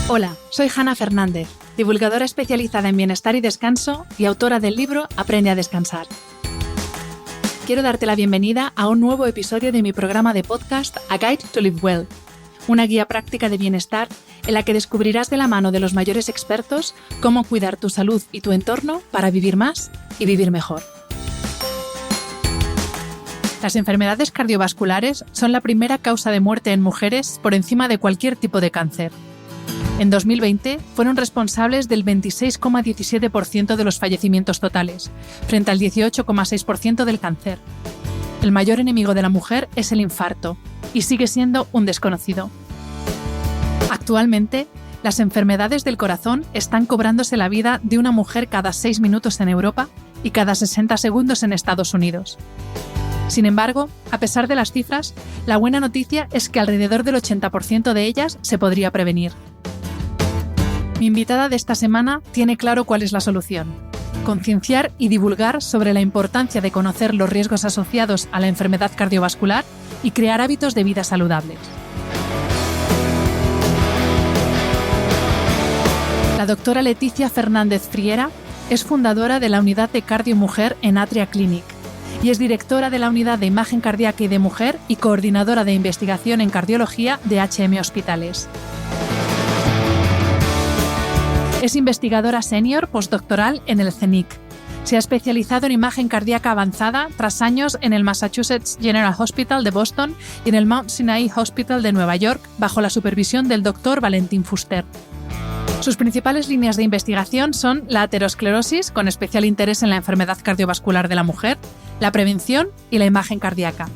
Hola, soy Hanna Fernández, divulgadora especializada en bienestar y descanso y autora del libro Aprende a descansar. Quiero darte la bienvenida a un nuevo episodio de mi programa de podcast A Guide to Live Well, una guía práctica de bienestar en la que descubrirás de la mano de los mayores expertos cómo cuidar tu salud y tu entorno para vivir más y vivir mejor. Las enfermedades cardiovasculares son la primera causa de muerte en mujeres por encima de cualquier tipo de cáncer. En 2020 fueron responsables del 26,17% de los fallecimientos totales, frente al 18,6% del cáncer. El mayor enemigo de la mujer es el infarto, y sigue siendo un desconocido. Actualmente, las enfermedades del corazón están cobrándose la vida de una mujer cada 6 minutos en Europa y cada 60 segundos en Estados Unidos. Sin embargo, a pesar de las cifras, la buena noticia es que alrededor del 80% de ellas se podría prevenir. Mi invitada de esta semana tiene claro cuál es la solución: concienciar y divulgar sobre la importancia de conocer los riesgos asociados a la enfermedad cardiovascular y crear hábitos de vida saludables. La doctora Leticia Fernández Friera es fundadora de la Unidad de Cardio Mujer en Atria Clinic y es directora de la Unidad de Imagen Cardíaca y de Mujer y coordinadora de investigación en cardiología de HM Hospitales. Es investigadora senior postdoctoral en el CENIC. Se ha especializado en imagen cardíaca avanzada tras años en el Massachusetts General Hospital de Boston y en el Mount Sinai Hospital de Nueva York bajo la supervisión del Dr. Valentin Fuster. Sus principales líneas de investigación son la aterosclerosis, con especial interés en la enfermedad cardiovascular de la mujer, la prevención y la imagen cardíaca.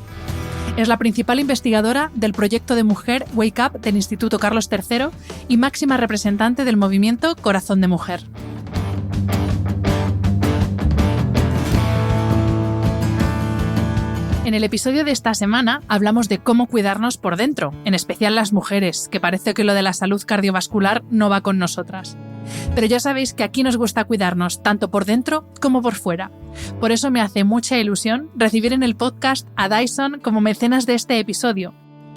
Es la principal investigadora del proyecto de mujer Wake Up del Instituto Carlos III y máxima representante del movimiento Corazón de Mujer. En el episodio de esta semana hablamos de cómo cuidarnos por dentro, en especial las mujeres, que parece que lo de la salud cardiovascular no va con nosotras. Pero ya sabéis que aquí nos gusta cuidarnos tanto por dentro como por fuera. Por eso me hace mucha ilusión recibir en el podcast a Dyson como mecenas de este episodio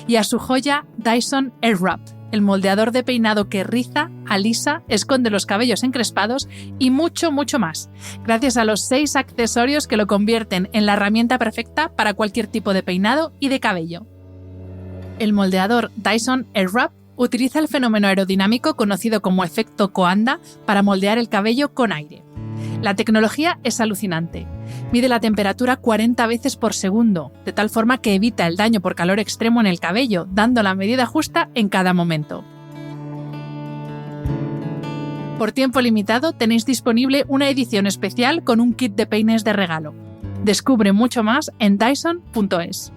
y a su joya Dyson Airwrap, el moldeador de peinado que riza, alisa, esconde los cabellos encrespados y mucho, mucho más, gracias a los 6 accesorios que lo convierten en la herramienta perfecta para cualquier tipo de peinado y de cabello. El moldeador Dyson Airwrap utiliza el fenómeno aerodinámico conocido como efecto Coanda para moldear el cabello con aire. La tecnología es alucinante. Mide la temperatura 40 veces por segundo, de tal forma que evita el daño por calor extremo en el cabello, dando la medida justa en cada momento. Por tiempo limitado tenéis disponible una edición especial con un kit de peines de regalo. Descubre mucho más en dyson.es.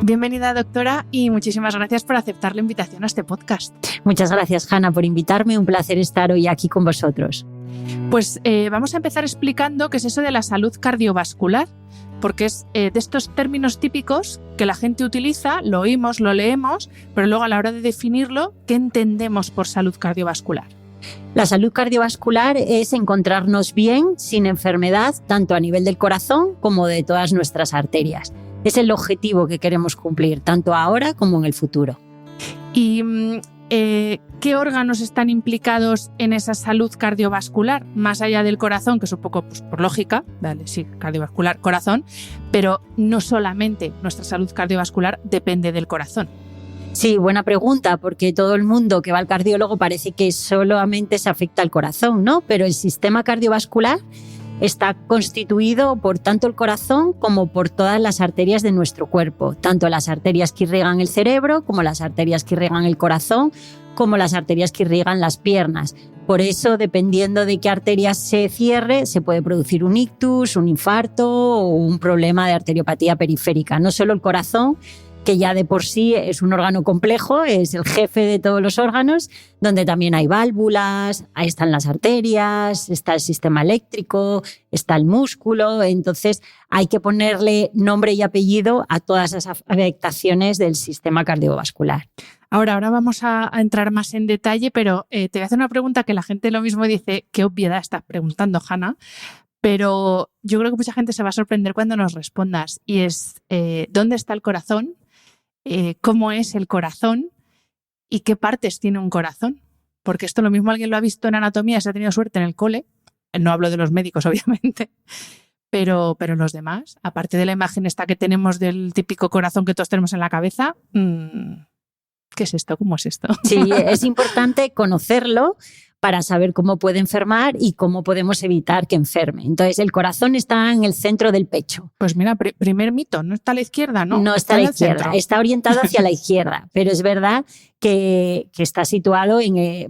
Bienvenida, doctora, y muchísimas gracias por aceptar la invitación a este podcast. Muchas gracias, Hanna, por invitarme. Un placer estar hoy aquí con vosotros. Pues vamos a empezar explicando qué es eso de la salud cardiovascular, porque es de estos términos típicos que la gente utiliza, lo oímos, lo leemos, pero luego a la hora de definirlo, ¿qué entendemos por salud cardiovascular? La salud cardiovascular es encontrarnos bien, sin enfermedad, tanto a nivel del corazón como de todas nuestras arterias. Es el objetivo que queremos cumplir, tanto ahora como en el futuro. ¿Y qué órganos están implicados en esa salud cardiovascular? Más allá del corazón, que es un poco por lógica, vale, sí, cardiovascular, corazón, pero no solamente nuestra salud cardiovascular depende del corazón. Sí, buena pregunta, porque todo el mundo que va al cardiólogo parece que solamente se afecta al corazón, ¿no? Pero el sistema cardiovascular está constituido por tanto el corazón como por todas las arterias de nuestro cuerpo, tanto las arterias que irrigan el cerebro, como las arterias que irrigan el corazón, como las arterias que irrigan las piernas. Por eso, dependiendo de qué arteria se cierre, se puede producir un ictus, un infarto o un problema de arteriopatía periférica. No solo el corazón, que ya de por sí es un órgano complejo, es el jefe de todos los órganos, donde también hay válvulas, ahí están las arterias, está el sistema eléctrico, está el músculo. Entonces hay que ponerle nombre y apellido a todas esas afectaciones del sistema cardiovascular. Ahora vamos a entrar más en detalle, pero te voy a hacer una pregunta que la gente lo mismo dice, qué obviedad estás preguntando, Hanna, Pero yo creo que mucha gente se va a sorprender cuando nos respondas. Y es, ¿dónde está el corazón? ¿Cómo es el corazón? ¿Y qué partes tiene un corazón? Porque esto lo mismo alguien lo ha visto en anatomía, se ha tenido suerte en el cole. No hablo de los médicos, obviamente. Pero los demás, aparte de la imagen esta que tenemos del típico corazón que todos tenemos en la cabeza, ¿qué es esto? ¿Cómo es esto? Sí, es importante conocerlo para saber cómo puede enfermar y cómo podemos evitar que enferme. Entonces, el corazón está en el centro del pecho. Pues mira, primer mito, no está a la izquierda, ¿no? No está a la izquierda, está orientado hacia la izquierda, pero es verdad que está situado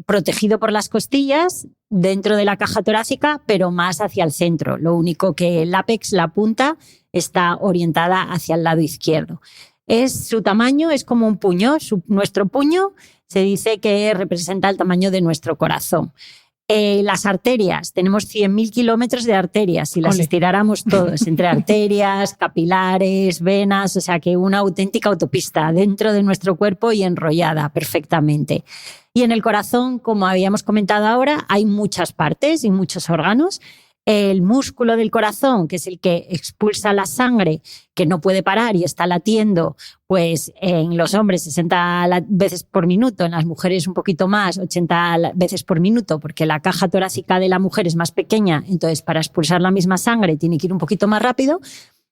protegido por las costillas, dentro de la caja torácica, pero más hacia el centro. Lo único que el ápex, la punta, está orientada hacia el lado izquierdo. Su tamaño es como un puño. Nuestro puño se dice que representa el tamaño de nuestro corazón. Las arterias, tenemos 100.000 kilómetros de arterias, si las estiráramos todos, entre arterias, capilares, venas, o sea que una auténtica autopista dentro de nuestro cuerpo y enrollada perfectamente. Y en el corazón, como habíamos comentado ahora, hay muchas partes y muchos órganos. El músculo del corazón, que es el que expulsa la sangre, que no puede parar y está latiendo, pues en los hombres 60 veces por minuto, en las mujeres un poquito más, 80 veces por minuto, porque la caja torácica de la mujer es más pequeña, entonces para expulsar la misma sangre tiene que ir un poquito más rápido.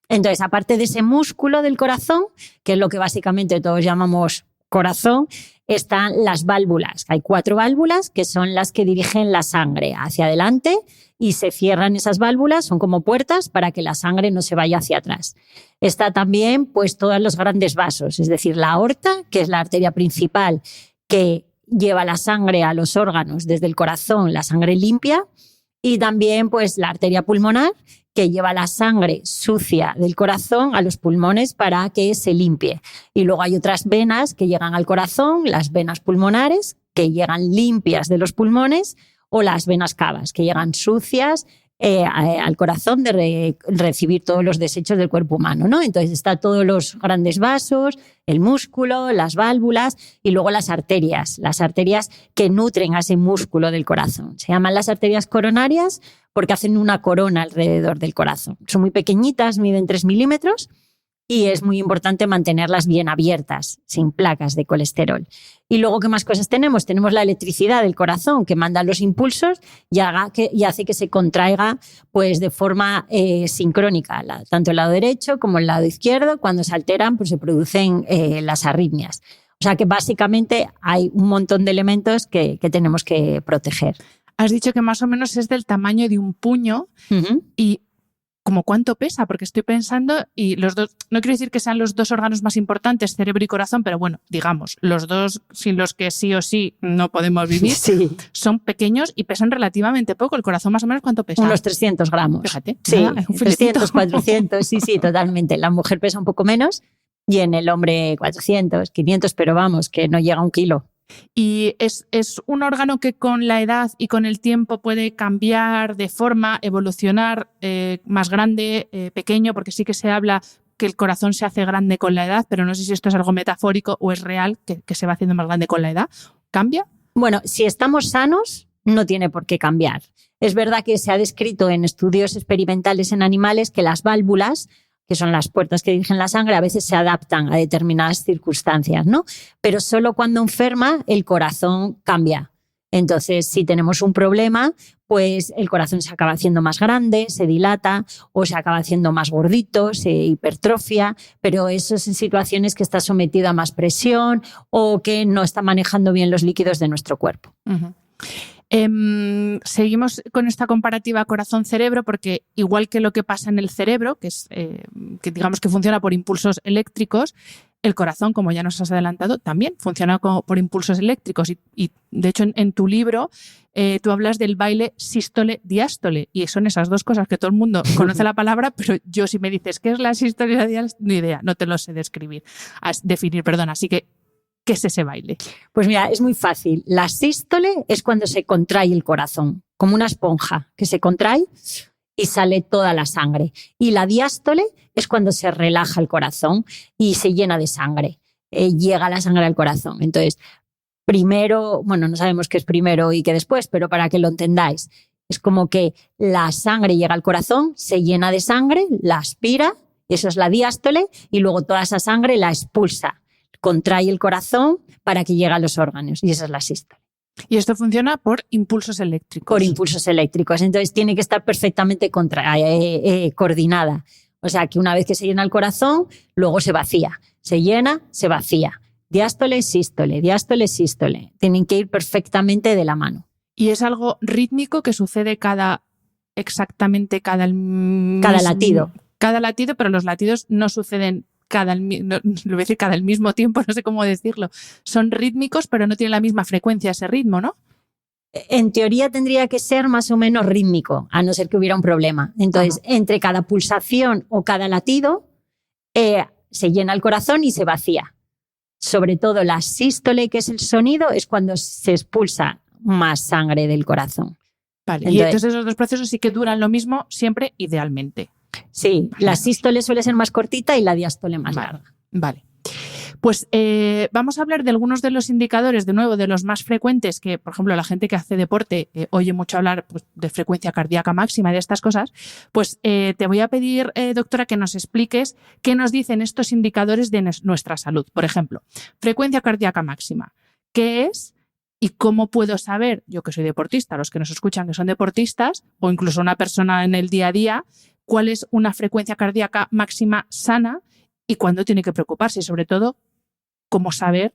Entonces, aparte de ese músculo del corazón, que es lo que básicamente todos llamamos corazón, están las válvulas. Hay 4 válvulas que son las que dirigen la sangre hacia adelante y se cierran esas válvulas, son como puertas para que la sangre no se vaya hacia atrás. Está también pues todos los grandes vasos, es decir, la aorta, que es la arteria principal que lleva la sangre a los órganos desde el corazón, la sangre limpia, y también pues la arteria pulmonar, que lleva la sangre sucia del corazón a los pulmones para que se limpie. Y luego hay otras venas que llegan al corazón, las venas pulmonares, que llegan limpias de los pulmones, o las venas cavas, que llegan sucias al corazón de recibir todos los desechos del cuerpo humano, ¿no? Entonces está todos los grandes vasos, el músculo, las válvulas y luego las arterias que nutren a ese músculo del corazón. Se llaman las arterias coronarias porque hacen una corona alrededor del corazón. Son muy pequeñitas, miden 3 milímetros y es muy importante mantenerlas bien abiertas, sin placas de colesterol. Y luego, ¿qué más cosas tenemos? Tenemos la electricidad del corazón que manda los impulsos y hace que se contraiga pues, de forma sincrónica, tanto el lado derecho como el lado izquierdo. Cuando se alteran, pues se producen las arritmias. O sea que básicamente hay un montón de elementos que tenemos que proteger. Has dicho que más o menos es del tamaño de un puño. Y ¿cómo cuánto pesa? Porque estoy pensando, y los dos, no quiero decir que sean los 2 órganos más importantes, cerebro y corazón, pero bueno, digamos, los 2 sin los que sí o sí no podemos vivir, sí, son pequeños y pesan relativamente poco. ¿El corazón más o menos cuánto pesa? Unos 300 gramos. Fíjate. Sí, nada, 300, 400, sí, totalmente. La mujer pesa un poco menos y en el hombre 400, 500, pero vamos, que no llega a 1 kilo. Y es un órgano que con la edad y con el tiempo puede cambiar de forma, evolucionar, más grande, pequeño, porque sí que se habla que el corazón se hace grande con la edad, pero no sé si esto es algo metafórico o es real, que se va haciendo más grande con la edad. ¿Cambia? Bueno, si estamos sanos, no tiene por qué cambiar. Es verdad que se ha descrito en estudios experimentales en animales que las válvulas, que son las puertas que dirigen la sangre, a veces se adaptan a determinadas circunstancias, ¿no? Pero solo cuando enferma el corazón cambia. Entonces, si tenemos un problema, pues el corazón se acaba haciendo más grande, se dilata o se acaba haciendo más gordito, se hipertrofia, pero eso es en situaciones que está sometido a más presión o que no está manejando bien los líquidos de nuestro cuerpo. Uh-huh. Seguimos con esta comparativa corazón-cerebro porque igual que lo que pasa en el cerebro, que es que digamos que funciona por impulsos eléctricos, el corazón, como ya nos has adelantado, también funciona por impulsos eléctricos y de hecho en tu libro tú hablas del baile sístole-diástole y son esas 2 cosas que todo el mundo conoce la palabra, pero yo si me dices ¿qué es la sístole y la diástole? Ni idea, no te lo sé definir, así que ¿qué es ese baile? Pues mira, es muy fácil. La sístole es cuando se contrae el corazón, como una esponja que se contrae y sale toda la sangre. Y la diástole es cuando se relaja el corazón y se llena de sangre. Llega la sangre al corazón. Entonces, primero, bueno, no sabemos qué es primero y qué después, pero para que lo entendáis, Es como que la sangre llega al corazón, se llena de sangre, la aspira, eso es la diástole, y luego toda esa sangre la expulsa, contrae el corazón para que llegue a los órganos, y esa es la sístole. Y esto funciona por impulsos eléctricos. Por impulsos eléctricos, entonces tiene que estar perfectamente coordinada. O sea, que una vez que se llena el corazón, luego se vacía, se llena, se vacía. Diástole, sístole, diástole, sístole. Tienen que ir perfectamente de la mano. ¿Y es algo rítmico que sucede exactamente cada latido? Cada latido, pero los latidos no suceden lo voy a decir cada el mismo tiempo, no sé cómo decirlo. Son rítmicos, pero no tienen la misma frecuencia ese ritmo, ¿no? En teoría tendría que ser más o menos rítmico, a no ser que hubiera un problema. Entonces, entre cada pulsación o cada latido, se llena el corazón y se vacía. Sobre todo la sístole, que es el sonido, es cuando se expulsa más sangre del corazón. Vale, y entonces esos dos procesos sí que duran lo mismo siempre, idealmente. Sí, la sístole suele ser más cortita y la diástole más larga. Vale. Pues vamos a hablar de algunos de los indicadores, de nuevo, de los más frecuentes, que, por ejemplo, la gente que hace deporte oye mucho hablar pues, de frecuencia cardíaca máxima y de estas cosas. Pues te voy a pedir, doctora, que nos expliques qué nos dicen estos indicadores de nuestra salud. Por ejemplo, frecuencia cardíaca máxima. ¿Qué es? ¿Y cómo puedo saber, yo que soy deportista, los que nos escuchan que son deportistas, o incluso una persona en el día a día, cuál es una frecuencia cardíaca máxima sana y cuándo tiene que preocuparse? Y sobre todo, cómo saber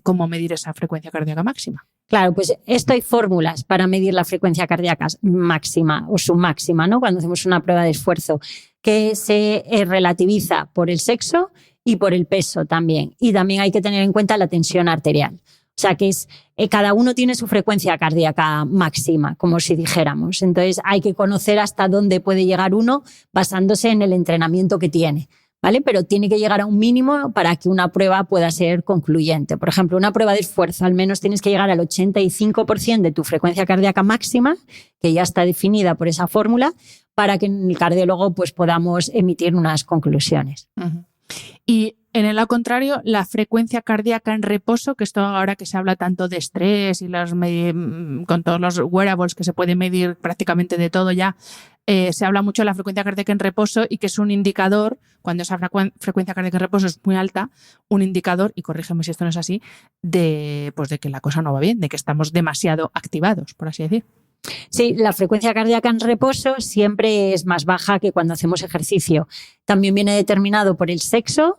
cómo medir esa frecuencia cardíaca máxima. Claro, pues esto hay fórmulas para medir la frecuencia cardíaca máxima o submáxima, ¿no? Cuando hacemos una prueba de esfuerzo, que se relativiza por el sexo y por el peso también. Y también hay que tener en cuenta la tensión arterial. O sea, que cada uno tiene su frecuencia cardíaca máxima, como si dijéramos. Entonces, hay que conocer hasta dónde puede llegar uno basándose en el entrenamiento que tiene, ¿vale? Pero tiene que llegar a un mínimo para que una prueba pueda ser concluyente. Por ejemplo, una prueba de esfuerzo, al menos tienes que llegar al 85% de tu frecuencia cardíaca máxima, que ya está definida por esa fórmula, para que en el cardiólogo pues, podamos emitir unas conclusiones. Uh-huh. Y en el lado contrario, la frecuencia cardíaca en reposo, que esto ahora que se habla tanto de estrés y con todos los wearables que se puede medir prácticamente de todo ya, se habla mucho de la frecuencia cardíaca en reposo y que es un indicador, cuando esa frecuencia cardíaca en reposo es muy alta, un indicador, y corrígeme si esto no es así, de que la cosa no va bien, de que estamos demasiado activados, por así decir. Sí, la frecuencia cardíaca en reposo siempre es más baja que cuando hacemos ejercicio. También viene determinado por el sexo,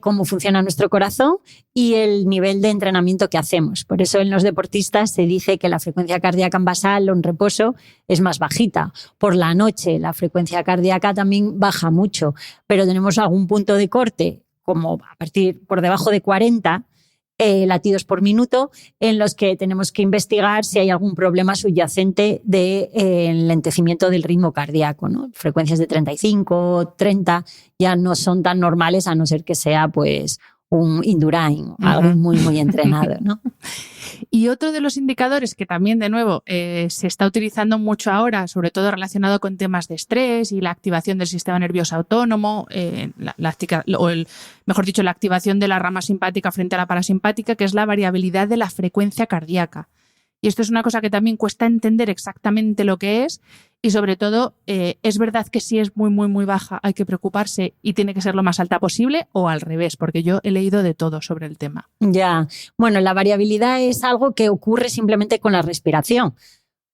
cómo funciona nuestro corazón y el nivel de entrenamiento que hacemos. Por eso en los deportistas se dice que la frecuencia cardíaca en basal o en reposo es más bajita. Por la noche la frecuencia cardíaca también baja mucho, pero tenemos algún punto de corte, como a partir por debajo de 40 latidos por minuto, en los que tenemos que investigar si hay algún problema subyacente de enlentecimiento del ritmo cardíaco, ¿no? Frecuencias de 35, 30 ya no son tan normales, a no ser que sea pues un Indurain, algo muy, muy entrenado, ¿no? Y otro de los indicadores que también, de nuevo, se está utilizando mucho ahora, sobre todo relacionado con temas de estrés y la activación del sistema nervioso autónomo, mejor dicho, la activación de la rama simpática frente a la parasimpática, que es la variabilidad de la frecuencia cardíaca. Y esto es una cosa que también cuesta entender exactamente lo que es y, sobre todo, es verdad que si es muy, muy, muy baja hay que preocuparse y tiene que ser lo más alta posible, o al revés, porque yo he leído de todo sobre el tema. Ya, bueno, la variabilidad es algo que ocurre simplemente con la respiración,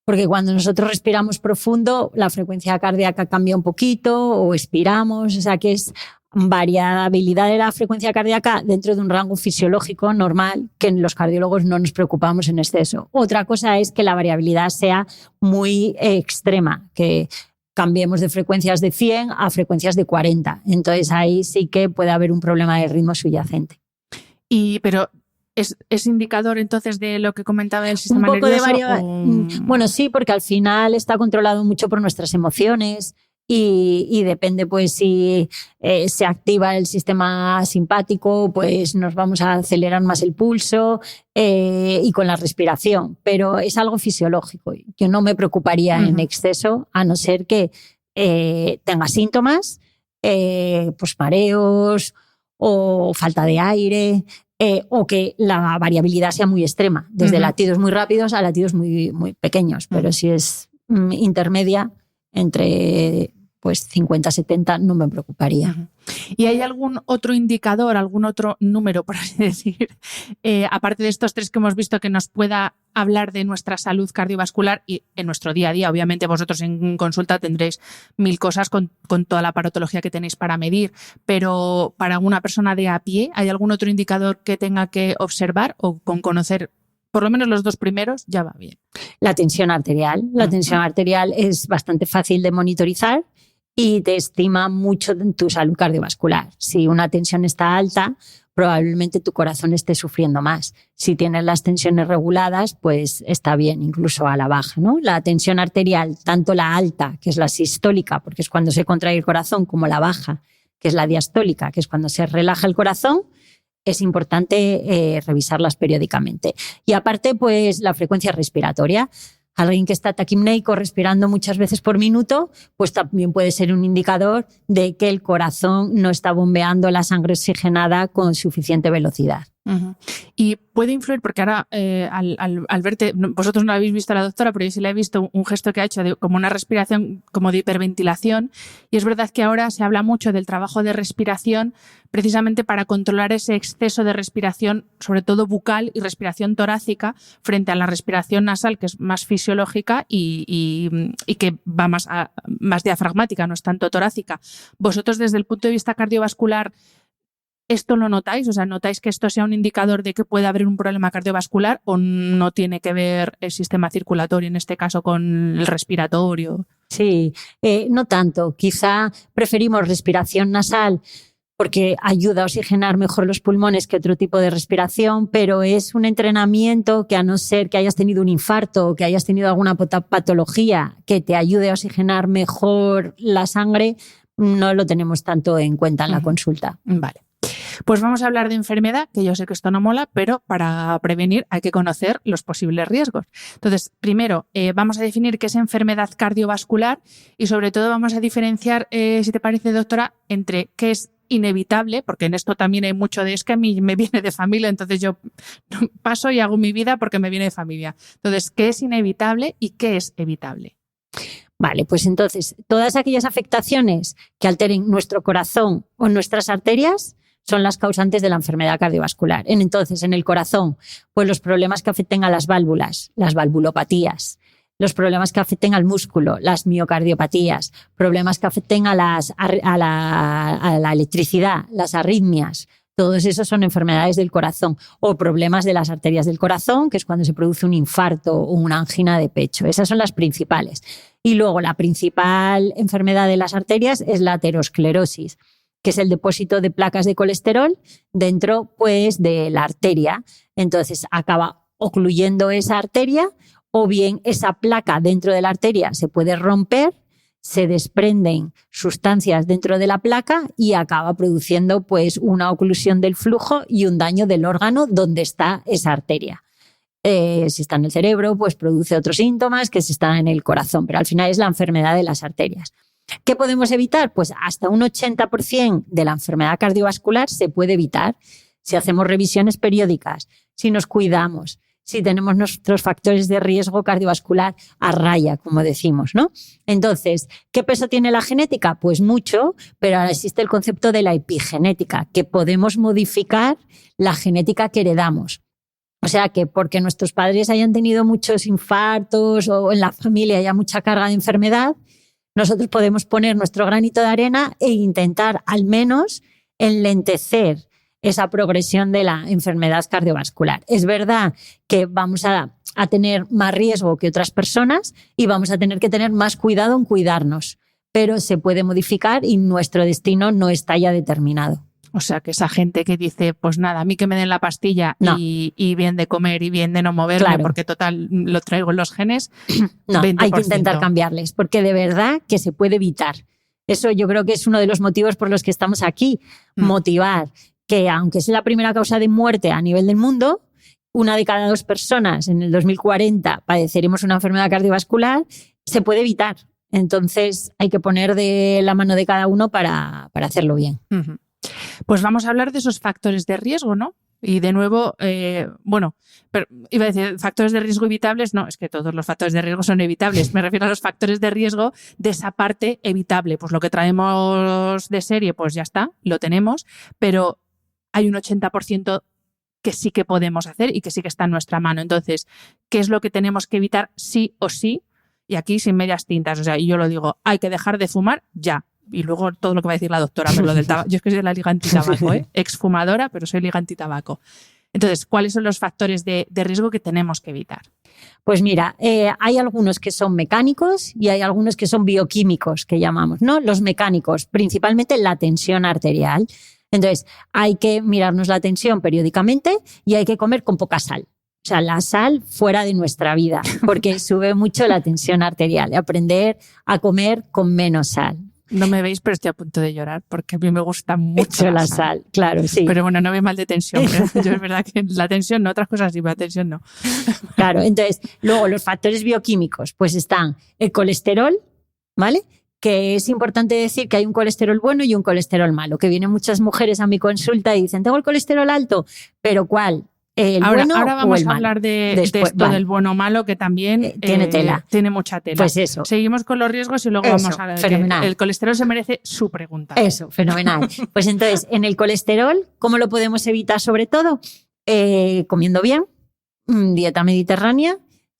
porque cuando nosotros respiramos profundo la frecuencia cardíaca cambia un poquito o expiramos, o sea que es variabilidad de la frecuencia cardíaca dentro de un rango fisiológico normal que los cardiólogos no nos preocupamos en exceso. Otra cosa es que la variabilidad sea muy extrema, que cambiemos de frecuencias de 100 a frecuencias de 40. Entonces ahí sí que puede haber un problema de ritmo subyacente. Pero ¿es indicador entonces de lo que comentaba del sistema nervioso? Un poco nervioso, de variabilidad. Bueno, sí, porque al final está controlado mucho por nuestras emociones. Y depende, pues, si se activa el sistema simpático, pues nos vamos a acelerar más el pulso y con la respiración. Pero es algo fisiológico. Yo no me preocuparía en exceso, a no ser que tenga síntomas, pues mareos o falta de aire, o que la variabilidad sea muy extrema, desde latidos muy rápidos a latidos muy, muy pequeños. Pero si es intermedia, entre pues 50-70, no me preocuparía. Uh-huh. ¿Y hay algún otro indicador, algún otro número, por así decir, aparte de estos 3 que hemos visto, que nos pueda hablar de nuestra salud cardiovascular y en nuestro día a día? Obviamente vosotros en consulta tendréis 1000 cosas con toda la aparatología que tenéis para medir, pero para una persona de a pie, ¿hay algún otro indicador que tenga que observar, o con conocer por lo menos los 2 primeros ya va bien? La tensión arterial. La tensión arterial es bastante fácil de monitorizar y te estima mucho en tu salud cardiovascular. Si una tensión está alta, probablemente tu corazón esté sufriendo más. Si tienes las tensiones reguladas, pues está bien, incluso a la baja, ¿no? La tensión arterial, tanto la alta, que es la sistólica, porque es cuando se contrae el corazón, como la baja, que es la diastólica, que es cuando se relaja el corazón, es importante revisarlas periódicamente. Y aparte, pues la frecuencia respiratoria. Alguien que está taquipneico, respirando muchas veces por minuto, pues también puede ser un indicador de que el corazón no está bombeando la sangre oxigenada con suficiente velocidad. Uh-huh. Y puede influir, porque ahora al verte, vosotros no la habéis visto a la doctora, pero yo sí la he visto, un gesto que ha hecho de como una respiración como de hiperventilación, y es verdad que ahora se habla mucho del trabajo de respiración precisamente para controlar ese exceso de respiración, sobre todo bucal y respiración torácica, frente a la respiración nasal, que es más fisiológica y que va más diafragmática, no es tanto torácica. Vosotros, desde el punto de vista cardiovascular, ¿esto lo notáis? O sea, ¿notáis que esto sea un indicador de que puede haber un problema cardiovascular, o no tiene que ver el sistema circulatorio, en este caso, con el respiratorio? Sí, no tanto. Quizá preferimos respiración nasal porque ayuda a oxigenar mejor los pulmones que otro tipo de respiración, pero es un entrenamiento que, a no ser que hayas tenido un infarto o que hayas tenido alguna patología que te ayude a oxigenar mejor la sangre, no lo tenemos tanto en cuenta en la consulta. Vale. Pues vamos a hablar de enfermedad, que yo sé que esto no mola, pero para prevenir hay que conocer los posibles riesgos. Entonces, primero, vamos a definir qué es enfermedad cardiovascular y sobre todo vamos a diferenciar, si te parece, doctora, entre qué es inevitable, porque en esto también hay mucho de, es que a mí me viene de familia, entonces yo paso y hago mi vida porque me viene de familia. Entonces, ¿qué es inevitable y qué es evitable? Vale, pues entonces, todas aquellas afectaciones que alteren nuestro corazón o nuestras arterias son las causantes de la enfermedad cardiovascular. Entonces, en el corazón, pues los problemas que afecten a las válvulas, las valvulopatías, los problemas que afecten al músculo, las miocardiopatías, problemas que afecten a la electricidad, las arritmias. Todos esos son enfermedades del corazón, o problemas de las arterias del corazón, que es cuando se produce un infarto o una angina de pecho. Esas son las principales. Y luego la principal enfermedad de las arterias es la aterosclerosis, que es el depósito de placas de colesterol dentro, pues, de la arteria. Entonces acaba ocluyendo esa arteria, o bien esa placa dentro de la arteria se puede romper, se desprenden sustancias dentro de la placa y acaba produciendo, pues, una oclusión del flujo y un daño del órgano donde está esa arteria. Si está en el cerebro, pues produce otros síntomas que si están en el corazón, pero al final es la enfermedad de las arterias. ¿Qué podemos evitar? Pues hasta un 80% de la enfermedad cardiovascular se puede evitar si hacemos revisiones periódicas, si nos cuidamos, si tenemos nuestros factores de riesgo cardiovascular a raya, como decimos, ¿no? Entonces, ¿qué peso tiene la genética? Pues mucho, pero ahora existe el concepto de la epigenética, que podemos modificar la genética que heredamos. O sea que porque nuestros padres hayan tenido muchos infartos o en la familia haya mucha carga de enfermedad, nosotros podemos poner nuestro granito de arena e intentar al menos enlentecer esa progresión de la enfermedad cardiovascular. Es verdad que vamos a tener más riesgo que otras personas y vamos a tener que tener más cuidado en cuidarnos, pero se puede modificar y nuestro destino no está ya determinado. O sea, que esa gente que dice, pues nada, a mí que me den la pastilla y bien de comer y bien de no moverme, claro, porque total lo traigo en los genes. No, 20%. Hay que intentar cambiarles, porque de verdad que se puede evitar. Eso yo creo que es uno de los motivos por los que estamos aquí, motivar que, aunque es la primera causa de muerte a nivel del mundo, 1 de cada 2 personas en el 2040 padeceremos una enfermedad cardiovascular, se puede evitar. Entonces hay que poner de la mano de cada uno para hacerlo bien. Uh-huh. Pues vamos a hablar de esos factores de riesgo, ¿no? Y de nuevo, pero iba a decir factores de riesgo evitables, no, es que todos los factores de riesgo son evitables. Me refiero a los factores de riesgo de esa parte evitable. Pues lo que traemos de serie, pues ya está, lo tenemos, pero hay un 80% que sí que podemos hacer y que sí que está en nuestra mano. Entonces, ¿qué es lo que tenemos que evitar sí o sí? Y aquí sin medias tintas, o sea, y yo lo digo, hay que dejar de fumar ya. Y luego todo lo que va a decir la doctora, pero lo del tabaco. Yo es que soy de la liga antitabaco, exfumadora, pero soy liga antitabaco. Entonces, ¿cuáles son los factores de riesgo que tenemos que evitar? Pues mira, hay algunos que son mecánicos y hay algunos que son bioquímicos, que llamamos, ¿no? Los mecánicos, principalmente la tensión arterial. Entonces, hay que mirarnos la tensión periódicamente y hay que comer con poca sal. O sea, la sal fuera de nuestra vida, porque sube mucho la tensión arterial. Aprender a comer con menos sal. No me veis, pero estoy a punto de llorar porque a mí me gusta mucho la sal. Claro, sí. Pero bueno, no ve mal de tensión. Yo es verdad que la tensión no, otras cosas sí, pero la tensión no. Claro, entonces, luego los factores bioquímicos, pues están el colesterol, ¿vale? Que es importante decir que hay un colesterol bueno y un colesterol malo, que vienen muchas mujeres a mi consulta y dicen, tengo el colesterol alto, pero ¿cuál? Ahora vamos a hablar de esto del bueno o malo, que también tiene tela. Tiene mucha tela. Pues eso. Seguimos con los riesgos y luego vamos a ver. Fenomenal. El colesterol se merece su pregunta. Eso, fenomenal. Pues entonces, en el colesterol, ¿cómo lo podemos evitar sobre todo? Comiendo bien, dieta mediterránea,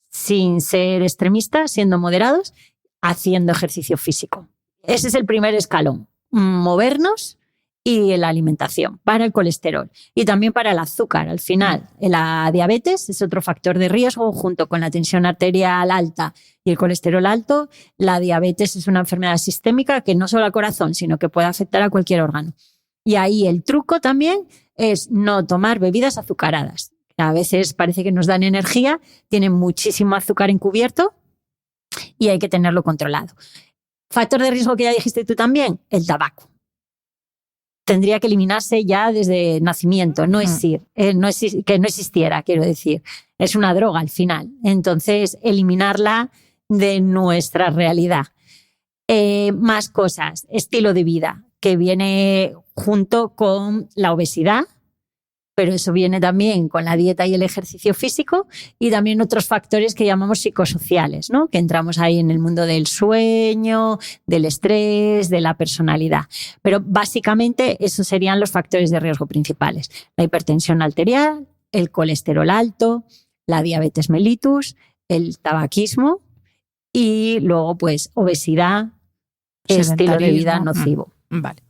sin ser extremistas, siendo moderados, haciendo ejercicio físico. Ese es el primer escalón. Movernos y la alimentación para el colesterol y también para el azúcar. Al final, la diabetes es otro factor de riesgo junto con la tensión arterial alta y el colesterol alto. La diabetes es una enfermedad sistémica que no solo al corazón, sino que puede afectar a cualquier órgano. Y ahí el truco también es no tomar bebidas azucaradas. A veces parece que nos dan energía, tienen muchísimo azúcar encubierto y hay que tenerlo controlado. Factor de riesgo que ya dijiste tú también, el tabaco. Tendría que eliminarse ya desde nacimiento, que no existiera, quiero decir. Es una droga al final. Entonces, eliminarla de nuestra realidad. Más cosas, estilo de vida, que viene junto con la obesidad, pero eso viene también con la dieta y el ejercicio físico y también otros factores que llamamos psicosociales, ¿no? Que entramos ahí en el mundo del sueño, del estrés, de la personalidad. Pero básicamente esos serían los factores de riesgo principales. La hipertensión arterial, el colesterol alto, la diabetes mellitus, el tabaquismo y luego pues obesidad, estilo de vida nocivo. Vale.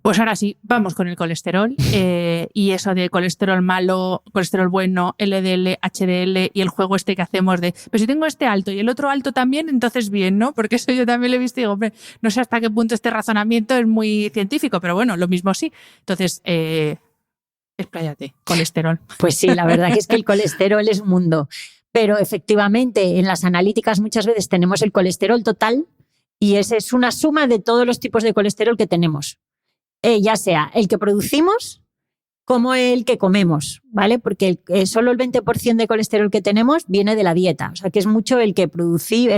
Pues ahora sí, vamos con el colesterol y eso de colesterol malo, colesterol bueno, LDL, HDL y el juego este que hacemos de, pero si tengo este alto y el otro alto también, entonces bien, ¿no? Porque eso yo también lo he visto y digo, hombre, no sé hasta qué punto este razonamiento es muy científico, pero bueno, lo mismo sí. Entonces, expláyate, colesterol. Pues sí, la verdad que es que el colesterol es un mundo, pero efectivamente en las analíticas muchas veces tenemos el colesterol total y esa es una suma de todos los tipos de colesterol que tenemos. Ya sea el que producimos como el que comemos, ¿vale? Porque solo el 20% de colesterol que tenemos viene de la dieta, o sea que es mucho el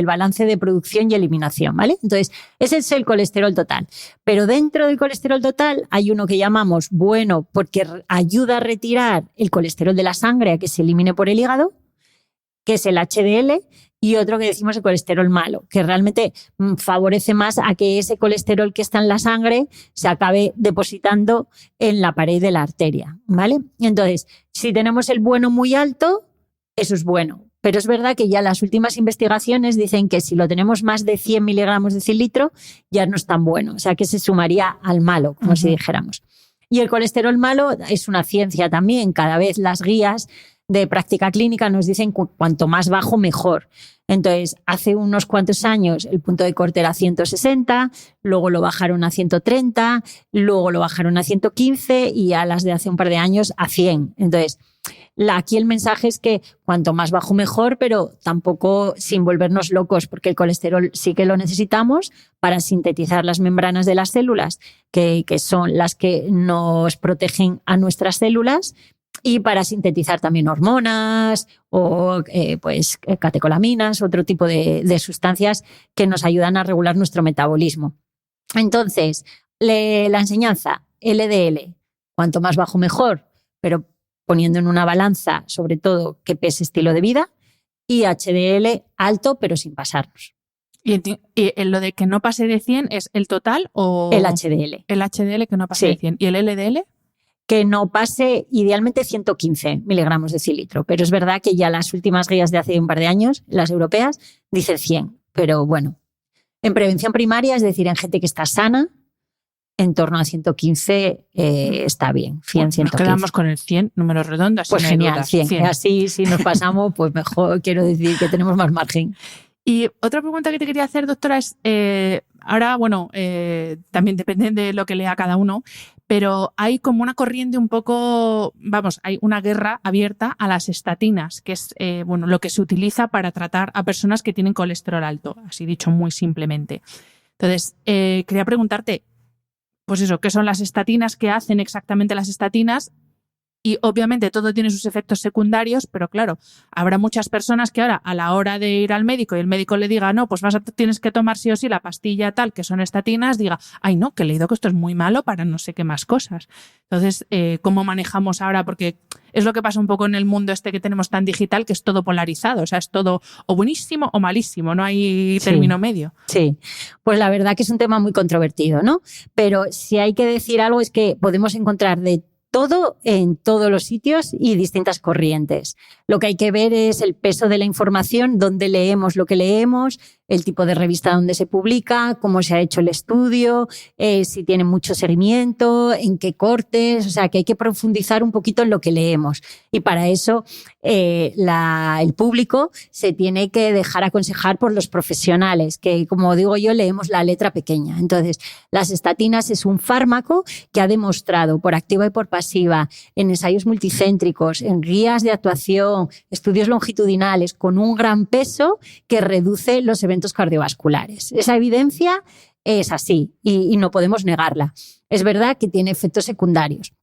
balance de producción y eliminación, ¿vale? Entonces, ese es el colesterol total. Pero dentro del colesterol total hay uno que llamamos bueno porque ayuda a retirar el colesterol de la sangre a que se elimine por el hígado, que es el HDL, y otro que decimos el colesterol malo, que realmente favorece más a que ese colesterol que está en la sangre se acabe depositando en la pared de la arteria, ¿vale? Entonces, si tenemos el bueno muy alto, eso es bueno. Pero es verdad que ya las últimas investigaciones dicen que si lo tenemos más de 100 miligramos de decilitro, ya no es tan bueno. O sea, que se sumaría al malo, como si dijéramos. Y el colesterol malo es una ciencia también. Cada vez las guías de práctica clínica nos dicen cuanto más bajo, mejor. Entonces, hace unos cuantos años el punto de corte era 160, luego lo bajaron a 130, luego lo bajaron a 115 y a las de hace un par de años a 100. Entonces, aquí el mensaje es que cuanto más bajo mejor, pero tampoco sin volvernos locos, porque el colesterol sí que lo necesitamos para sintetizar las membranas de las células, que son las que nos protegen a nuestras células, y para sintetizar también hormonas o catecolaminas, otro tipo de sustancias que nos ayudan a regular nuestro metabolismo. Entonces, la enseñanza, LDL, cuanto más bajo mejor, pero poniendo en una balanza, sobre todo, que pese estilo de vida, y HDL alto, pero sin pasarnos. ¿Y lo de que no pase de 100 es el total o...? El HDL. El HDL que no pase de 100. ¿Y el LDL? Que no pase idealmente 115 miligramos de decilitro. Pero es verdad que ya las últimas guías de hace un par de años, las europeas, dicen 100. Pero bueno, en prevención primaria, es decir, en gente que está sana, en torno a 115 está bien. 100, 115. Nos quedamos con el 100, números redondos. Pues genial, 100. Así, si nos pasamos, pues mejor, quiero decir que tenemos más margen. Y otra pregunta que te quería hacer, doctora, es, ahora, bueno, también depende de lo que lea cada uno, pero hay como una corriente un poco, vamos, hay una guerra abierta a las estatinas, que es bueno, lo que se utiliza para tratar a personas que tienen colesterol alto, así dicho muy simplemente. Entonces, quería preguntarte, pues eso, ¿qué son las estatinas? ¿Qué hacen exactamente las estatinas? Y obviamente todo tiene sus efectos secundarios, pero claro, habrá muchas personas que ahora a la hora de ir al médico y el médico le diga, no, pues tienes que tomar sí o sí la pastilla tal, que son estatinas, diga, ay no, que he leído que esto es muy malo para no sé qué más cosas. Entonces, ¿cómo manejamos ahora? Porque es lo que pasa un poco en el mundo este que tenemos tan digital, que es todo polarizado, o sea, es todo o buenísimo o malísimo, no hay término medio. Sí, pues la verdad que es un tema muy controvertido, ¿no? Pero si hay que decir algo es que podemos encontrar de todo en todos los sitios y distintas corrientes. Lo que hay que ver es el peso de la información, dónde leemos lo que leemos, el tipo de revista donde se publica, cómo se ha hecho el estudio, si tiene mucho seguimiento, en qué cortes, o sea que hay que profundizar un poquito en lo que leemos. Y para eso el público se tiene que dejar aconsejar por los profesionales, que como digo yo, leemos la letra pequeña. Entonces, las estatinas es un fármaco que ha demostrado por activa y por pasiva, en ensayos multicéntricos, en guías de actuación, estudios longitudinales, con un gran peso que reduce los eventos cardiovasculares. Esa evidencia es así y no podemos negarla. Es verdad que tiene efectos secundarios.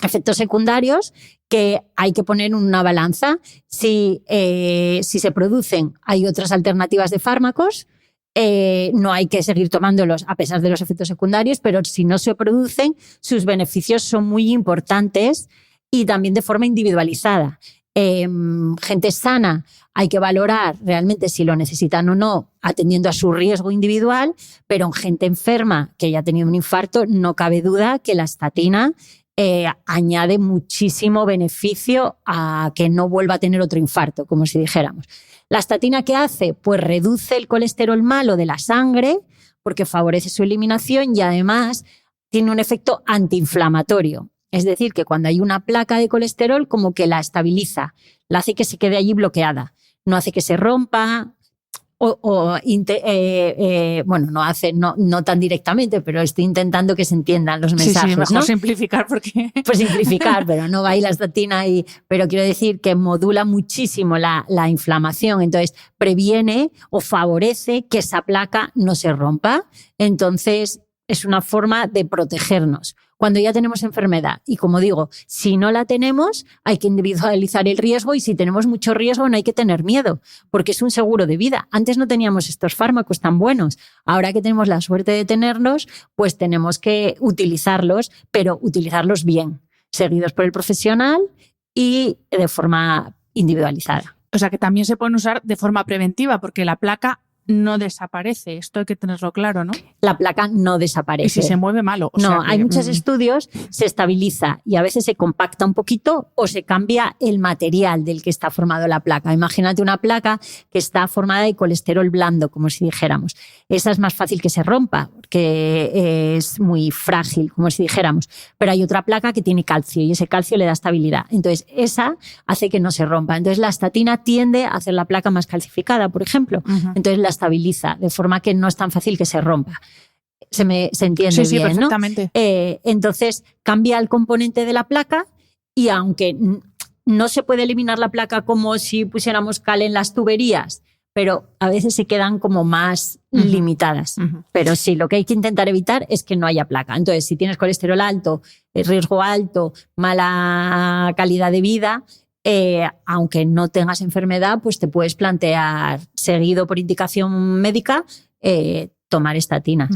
Efectos secundarios que hay que poner en una balanza. Si se producen, hay otras alternativas de fármacos. No hay que seguir tomándolos a pesar de los efectos secundarios, pero si no se producen, sus beneficios son muy importantes y también de forma individualizada. Gente sana, hay que valorar realmente si lo necesitan o no, atendiendo a su riesgo individual, pero en gente enferma que ya ha tenido un infarto, no cabe duda que la estatina añade muchísimo beneficio a que no vuelva a tener otro infarto, como si dijéramos. ¿La estatina qué hace? Pues reduce el colesterol malo de la sangre porque favorece su eliminación y además tiene un efecto antiinflamatorio. Es decir, que cuando hay una placa de colesterol como que la estabiliza, la hace que se quede allí bloqueada, no hace que se rompa bueno, no tan directamente, pero estoy intentando que se entiendan los mensajes. Sí, mejor, ¿no? Simplificar porque... Pues simplificar, pero no va ahí la estatina pero quiero decir que modula muchísimo la inflamación, entonces previene o favorece que esa placa no se rompa. Entonces es una forma de protegernos. Cuando ya tenemos enfermedad, y como digo, si no la tenemos, hay que individualizar el riesgo y si tenemos mucho riesgo no hay que tener miedo, porque es un seguro de vida. Antes no teníamos estos fármacos tan buenos. Ahora que tenemos la suerte de tenerlos, pues tenemos que utilizarlos, pero utilizarlos bien, seguidos por el profesional y de forma individualizada. O sea que también se pueden usar de forma preventiva, porque la placa no desaparece. Esto hay que tenerlo claro, ¿no? La placa no desaparece. Y si se mueve malo. Hay muchos estudios, se estabiliza y a veces se compacta un poquito o se cambia el material del que está formado la placa. Imagínate una placa que está formada de colesterol blando, como si dijéramos. Esa es más fácil que se rompa porque es muy frágil, como si dijéramos. Pero hay otra placa que tiene calcio y ese calcio le da estabilidad. Entonces, esa hace que no se rompa. Entonces, la estatina tiende a hacer la placa más calcificada, por ejemplo. Entonces, la estabiliza, de forma que no es tan fácil que se rompa. Se entiende bien, perfectamente. ¿no? Entonces, cambia el componente de la placa y aunque no se puede eliminar la placa como si pusiéramos cal en las tuberías, pero a veces se quedan como más limitadas. Pero sí, lo que hay que intentar evitar es que no haya placa. Entonces, si tienes colesterol alto, riesgo alto, mala calidad de vida, aunque no tengas enfermedad, pues te puedes plantear, seguido por indicación médica, tomar estatina.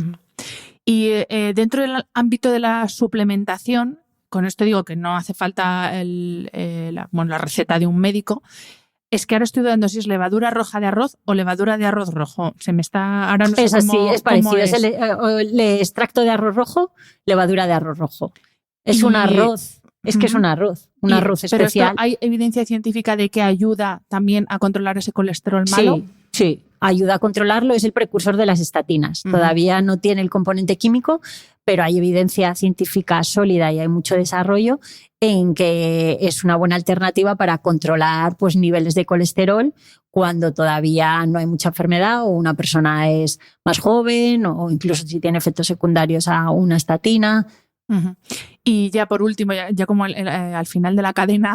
Y dentro del ámbito de la suplementación, con esto digo que no hace falta la receta de un médico, es que ahora estoy dudando si es levadura roja de arroz o levadura de arroz rojo. Se me está... Ahora no sé es así, cómo, es parecido. cómo Es el extracto de arroz rojo, levadura de arroz rojo. Es un arroz, es que es un arroz especial. Pero ¿hay evidencia científica de que ayuda también a controlar ese colesterol malo? Sí, ayuda a controlarlo, es el precursor de las estatinas. Todavía no tiene el componente químico, pero hay evidencia científica sólida y hay mucho desarrollo en que es una buena alternativa para controlar pues, niveles de colesterol cuando todavía no hay mucha enfermedad o una persona es más joven o incluso si tiene efectos secundarios a una estatina. Y ya por último, ya como al final de la cadena,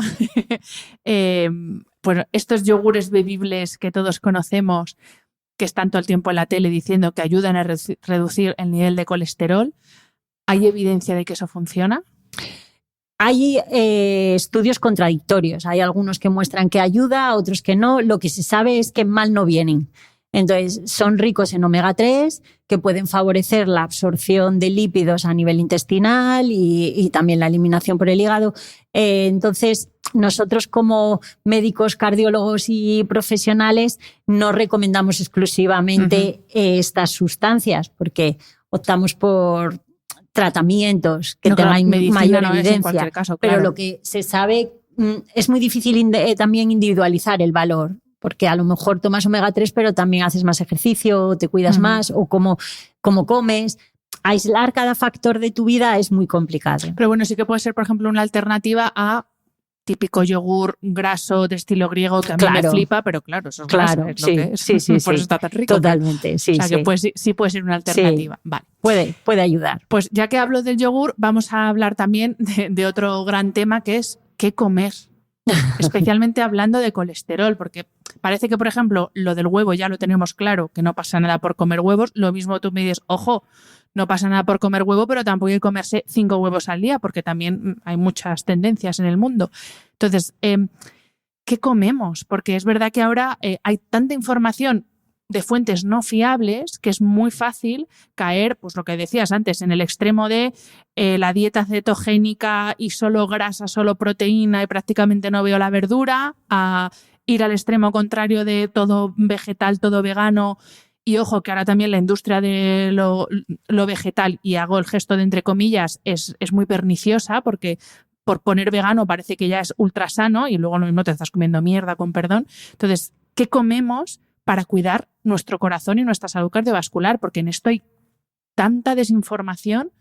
pues estos yogures bebibles que todos conocemos, que están todo el tiempo en la tele diciendo que ayudan a reducir el nivel de colesterol, ¿hay evidencia de que eso funciona? Hay estudios contradictorios. Hay algunos que muestran que ayuda, otros que no. Lo que se sabe es que mal no vienen. Entonces, son ricos en omega 3, que pueden favorecer la absorción de lípidos a nivel intestinal y también la eliminación por el hígado. Entonces, nosotros como médicos, cardiólogos y profesionales no recomendamos exclusivamente estas sustancias porque optamos por tratamientos que tengan mayor evidencia. Caso, claro. Pero lo que se sabe es muy difícil también individualizar el valor. Porque a lo mejor tomas omega 3, pero también haces más ejercicio, te cuidas más, o cómo comes. Aislar cada factor de tu vida es muy complicado. Pero bueno, sí que puede ser, por ejemplo, una alternativa a típico yogur graso de estilo griego que a mí me flipa, pero claro, eso es graso, es lo que es. Sí, por eso está tan rico. Totalmente, sí. O sea, que sí puede ser una alternativa. Sí, vale. Puede ayudar. Pues ya que hablo del yogur, vamos a hablar también de otro gran tema que es qué comer. Especialmente hablando de colesterol, porque parece que, por ejemplo, lo del huevo ya lo tenemos claro, que no pasa nada por comer huevos. Lo mismo tú me dices, ojo, no pasa nada por comer huevo, pero tampoco hay que comerse 5 huevos al día, porque también hay muchas tendencias en el mundo. Entonces, ¿qué comemos? Porque es verdad que ahora hay tanta información de fuentes no fiables que es muy fácil caer, pues lo que decías antes, en el extremo de la dieta cetogénica y solo grasa, solo proteína y prácticamente no veo la verdura, a ir al extremo contrario de todo vegetal, todo vegano. Y ojo, que ahora también la industria de lo vegetal, y hago el gesto de entre comillas, es muy perniciosa porque por poner vegano parece que ya es ultra sano y luego lo mismo te estás comiendo mierda, con perdón. Entonces, ¿qué comemos para cuidar nuestro corazón y nuestra salud cardiovascular? Porque en esto hay tanta desinformación.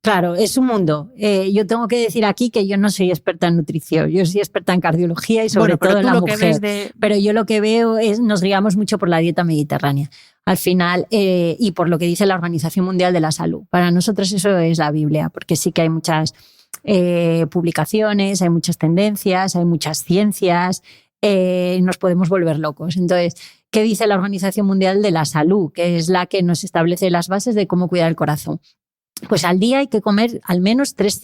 Claro, es un mundo. Yo tengo que decir aquí que yo no soy experta en nutrición, yo soy experta en cardiología y sobre todo en la mujer. Pero yo lo que veo es, nos guiamos mucho por la dieta mediterránea. Al final, y por lo que dice la Organización Mundial de la Salud. Para nosotros eso es la Biblia, porque sí que hay muchas publicaciones, hay muchas tendencias, hay muchas ciencias, nos podemos volver locos. Entonces, ¿qué dice la Organización Mundial de la Salud? Que es la que nos establece las bases de cómo cuidar el corazón. Pues al día hay que comer al menos 3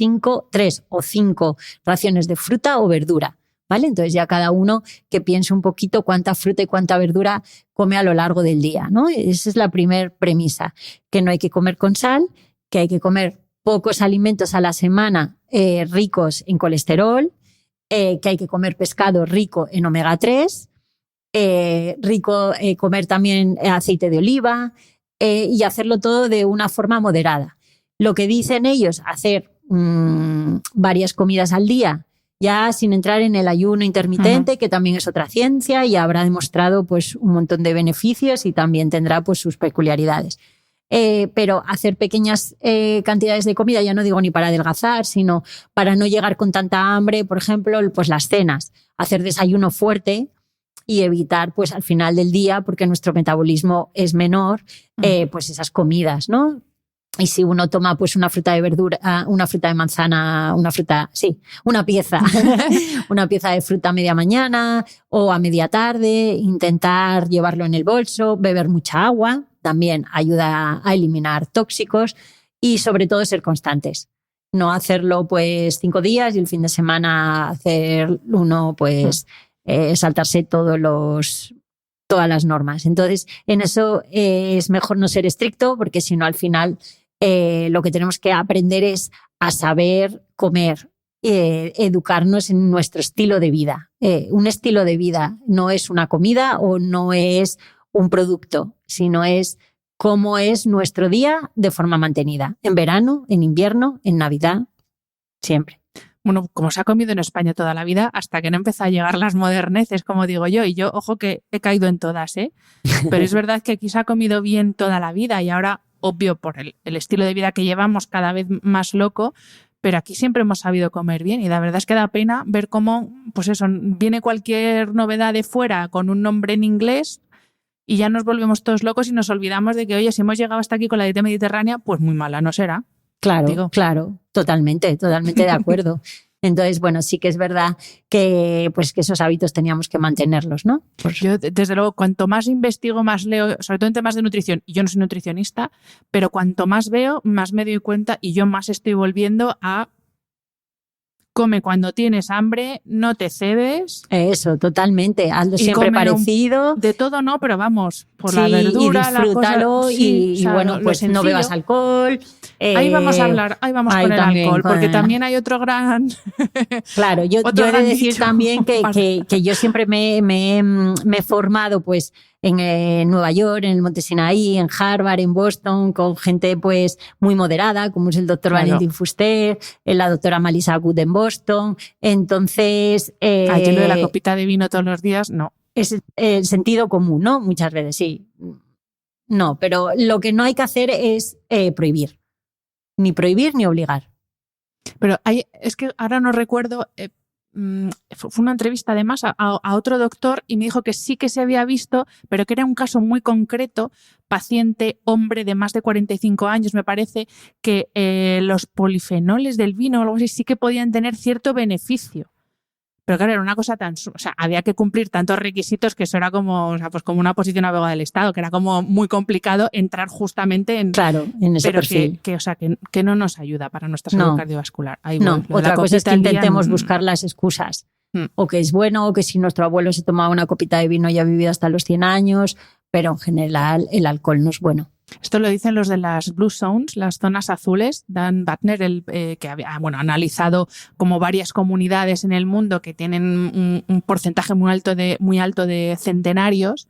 o 5 raciones de fruta o verdura, ¿vale? Entonces ya cada uno que piense un poquito cuánta fruta y cuánta verdura come a lo largo del día, ¿no? Esa es la primera premisa, que no hay que comer con sal, que hay que comer pocos alimentos a la semana ricos en colesterol, que hay que comer pescado rico en omega 3, comer también aceite de oliva y hacerlo todo de una forma moderada. Lo que dicen ellos, hacer varias comidas al día, ya sin entrar en el ayuno intermitente, que también es otra ciencia y habrá demostrado pues, un montón de beneficios y también tendrá pues, sus peculiaridades. Pero hacer pequeñas cantidades de comida, ya no digo ni para adelgazar, sino para no llegar con tanta hambre, por ejemplo, pues las cenas, hacer desayuno fuerte y evitar pues al final del día, porque nuestro metabolismo es menor, pues esas comidas, ¿no? Y si uno toma pues una fruta de verdura, una fruta de manzana, una pieza, una pieza de fruta a media mañana o a media tarde, intentar llevarlo en el bolso, beber mucha agua, también ayuda a eliminar tóxicos y sobre todo ser constantes. No hacerlo pues 5 días y el fin de semana hacer uno pues saltarse todas las normas. Entonces en eso es mejor no ser estricto porque si no al final lo que tenemos que aprender es a saber comer, educarnos en nuestro estilo de vida. Un estilo de vida no es una comida o no es un producto, sino es cómo es nuestro día de forma mantenida. En verano, en invierno, en Navidad, siempre. Bueno, como se ha comido en España toda la vida, hasta que no empezó a llegar las moderneces, como digo yo, y yo, ojo que he caído en todas, pero es verdad que aquí se ha comido bien toda la vida y ahora, obvio, por el estilo de vida que llevamos cada vez más loco, pero aquí siempre hemos sabido comer bien y la verdad es que da pena ver cómo, pues eso, viene cualquier novedad de fuera con un nombre en inglés y ya nos volvemos todos locos y nos olvidamos de que, oye, si hemos llegado hasta aquí con la dieta mediterránea, pues muy mala no será. Claro, claro, totalmente de acuerdo. Entonces, bueno, sí que es verdad que esos hábitos teníamos que mantenerlos, ¿no? Yo, desde luego, cuanto más investigo, más leo, sobre todo en temas de nutrición, y yo no soy nutricionista, pero cuanto más veo, más me doy cuenta y yo más estoy volviendo a come cuando tienes hambre, no te cebes. Eso, totalmente. Hazlo siempre parecido. De todo no, pero vamos, por la verdura, y disfrútalo, la cosa. Sí, y bueno, pues no bebas alcohol. Ahí vamos a hablar, ahí vamos con el alcohol, porque también hay otro gran... Claro, yo he de decir también que yo siempre me he formado pues en Nueva York, en el Monte Sinaí, en Harvard, en Boston, con gente pues muy moderada, como es el doctor Valentin Fuster, la doctora Malisa Good en Boston. Entonces... Allí lo de la copita de vino todos los días, no. Es el sentido común, ¿no? Muchas veces, sí. No, pero lo que no hay que hacer es prohibir. Ni prohibir ni obligar. Pero es que ahora no recuerdo... fue una entrevista además a otro doctor y me dijo que sí que se había visto, pero que era un caso muy concreto, paciente, hombre de más de 45 años, me parece, que los polifenoles del vino o algo así sí que podían tener cierto beneficio. Pero claro, era una cosa tan... O sea, había que cumplir tantos requisitos que eso era como, o sea, pues como una posición abogada del Estado, que era como muy complicado entrar justamente en... Claro, en ese perfil. Que no nos ayuda para nuestra salud cardiovascular. Otra cosa es que intentemos buscar las excusas. O que es bueno, o que si nuestro abuelo se tomaba una copita de vino y ha vivido hasta los 100 años, pero en general el alcohol no es bueno. Esto lo dicen los de las Blue Zones, las zonas azules. Dan Buettner, que ha analizado como varias comunidades en el mundo que tienen un porcentaje muy alto de centenarios.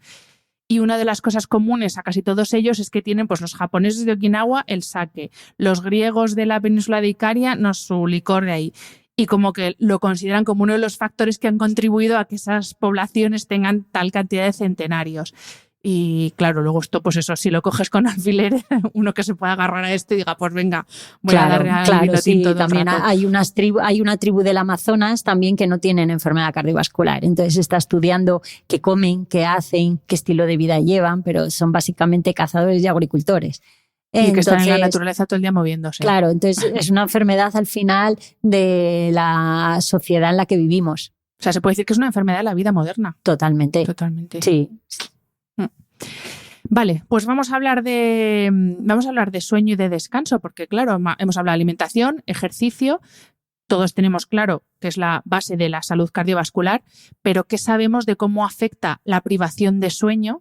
Y una de las cosas comunes a casi todos ellos es que tienen, pues los japoneses de Okinawa, el sake, los griegos de la península de Icaria, su licor de ahí. Y como que lo consideran como uno de los factores que han contribuido a que esas poblaciones tengan tal cantidad de centenarios. Y claro, luego esto, pues eso, si lo coges con alfiler, uno que se pueda agarrar a esto y diga, pues venga, voy a darle al vino tinto. También hay una tribu del Amazonas también que no tienen enfermedad cardiovascular. Entonces está estudiando qué comen, qué hacen, qué estilo de vida llevan, pero son básicamente cazadores y agricultores. Y que están en la naturaleza todo el día moviéndose. Claro, entonces es una enfermedad al final de la sociedad en la que vivimos. O sea, se puede decir que es una enfermedad de la vida moderna. Totalmente. Sí. Vale, pues vamos a hablar de sueño y de descanso, porque claro, hemos hablado de alimentación, ejercicio, todos tenemos claro que es la base de la salud cardiovascular, pero ¿qué sabemos de cómo afecta la privación de sueño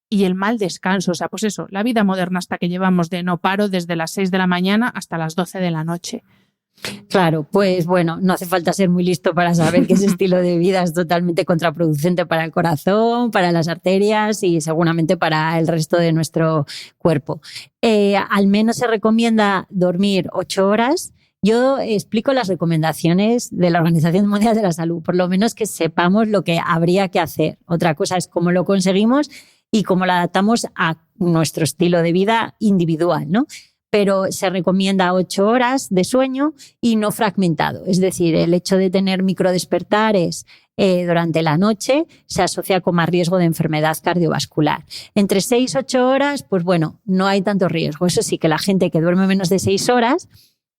y el mal descanso? O sea, pues eso, la vida moderna hasta que llevamos de no paro desde las 6 de la mañana hasta las 12 de la noche. Claro, pues bueno, no hace falta ser muy listo para saber que ese estilo de vida es totalmente contraproducente para el corazón, para las arterias y seguramente para el resto de nuestro cuerpo. Al menos se recomienda dormir 8 horas. Yo explico las recomendaciones de la Organización Mundial de la Salud, por lo menos que sepamos lo que habría que hacer. Otra cosa es cómo lo conseguimos y cómo lo adaptamos a nuestro estilo de vida individual, ¿no? Pero se recomienda 8 horas de sueño y no fragmentado. Es decir, el hecho de tener microdespertares durante la noche se asocia con más riesgo de enfermedad cardiovascular. Entre 6 y 8 horas, pues bueno, no hay tanto riesgo. Eso sí, que la gente que duerme menos de 6 horas,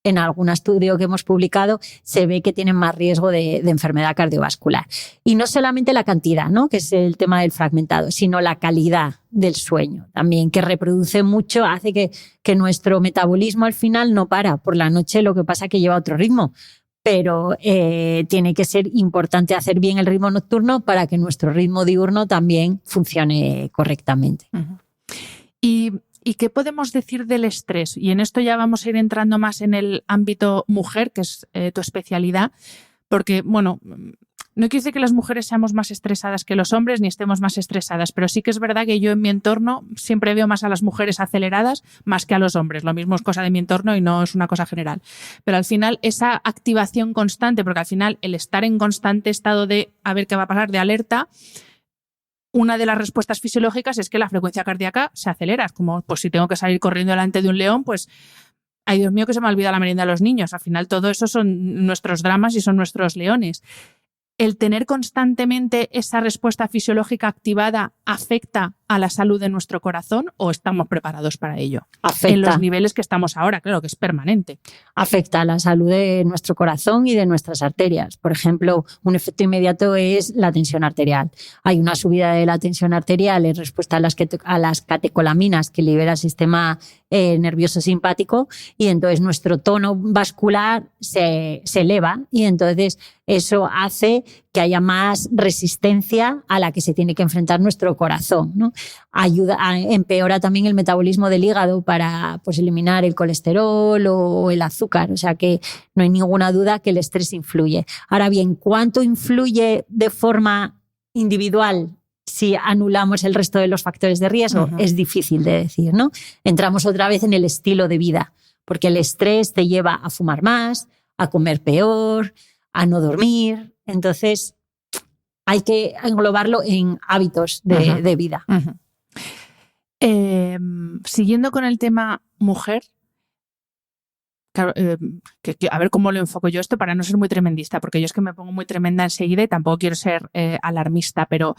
en algún estudio que hemos publicado, se ve que tienen más riesgo de enfermedad cardiovascular. Y no solamente la cantidad, ¿no?, que es el tema del fragmentado, sino la calidad del sueño también, que reproduce mucho, hace que nuestro metabolismo al final no para. Por la noche lo que pasa es que lleva otro ritmo, pero tiene que ser importante hacer bien el ritmo nocturno para que nuestro ritmo diurno también funcione correctamente. Uh-huh. ¿Y qué podemos decir del estrés? Y en esto ya vamos a ir entrando más en el ámbito mujer, que es tu especialidad, porque, bueno, no quiere decir que las mujeres seamos más estresadas que los hombres ni estemos más estresadas, pero sí que es verdad que yo en mi entorno siempre veo más a las mujeres aceleradas más que a los hombres. Lo mismo es cosa de mi entorno y no es una cosa general. Pero al final esa activación constante, porque al final el estar en constante estado de a ver qué va a pasar, de alerta, una de las respuestas fisiológicas es que la frecuencia cardíaca se acelera. Es como, pues si tengo que salir corriendo delante de un león, pues ay, Dios mío, que se me ha olvidado la merienda de los niños. Al final todo eso son nuestros dramas y son nuestros leones. ¿El tener constantemente esa respuesta fisiológica activada afecta a la salud de nuestro corazón o estamos preparados para ello? Afecta. En los niveles que estamos ahora, claro, que es permanente. Afecta a la salud de nuestro corazón y de nuestras arterias. Por ejemplo, un efecto inmediato es la tensión arterial. Hay una subida de la tensión arterial en respuesta a las catecolaminas que libera el sistema nervioso simpático, y entonces nuestro tono vascular se eleva, y entonces eso hace que haya más resistencia a la que se tiene que enfrentar nuestro corazón, ¿no? Empeora también el metabolismo del hígado para, pues, eliminar el colesterol o el azúcar. O sea que no hay ninguna duda que el estrés influye. Ahora bien, ¿cuánto influye de forma individual si anulamos el resto de los factores de riesgo? Uh-huh. Es difícil de decir, ¿no? Entramos otra vez en el estilo de vida, porque el estrés te lleva a fumar más, a comer peor, a no dormir. Entonces, hay que englobarlo en hábitos de vida. Uh-huh. Siguiendo con el tema mujer, claro, a ver cómo lo enfoco yo esto para no ser muy tremendista, porque yo es que me pongo muy tremenda enseguida y tampoco quiero ser alarmista, pero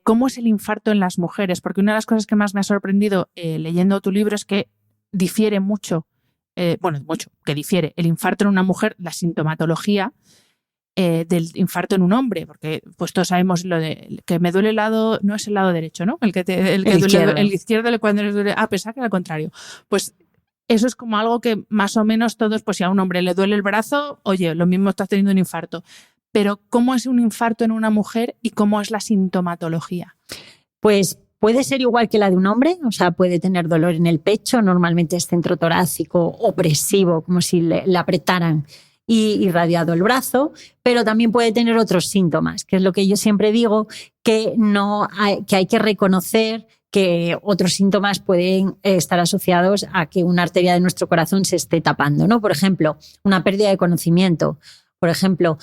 ¿cómo es el infarto en las mujeres? Porque una de las cosas que más me ha sorprendido leyendo tu libro es que difiere mucho, que difiere el infarto en una mujer, la sintomatología, del infarto en un hombre, porque pues todos sabemos lo de que me duele el lado, no es el lado derecho, ¿no? El izquierdo cuando les duele, pensaba que era al contrario. Pues eso es como algo que más o menos todos, pues si a un hombre le duele el brazo, oye, lo mismo estás teniendo un infarto. Pero ¿cómo es un infarto en una mujer y cómo es la sintomatología? Pues puede ser igual que la de un hombre, o sea, puede tener dolor en el pecho, normalmente es centro torácico opresivo, como si le apretaran y irradiado el brazo, pero también puede tener otros síntomas, que es lo que yo siempre digo, que hay que reconocer que otros síntomas pueden estar asociados a que una arteria de nuestro corazón se esté tapando, ¿no? Por ejemplo, una pérdida de conocimiento, por ejemplo,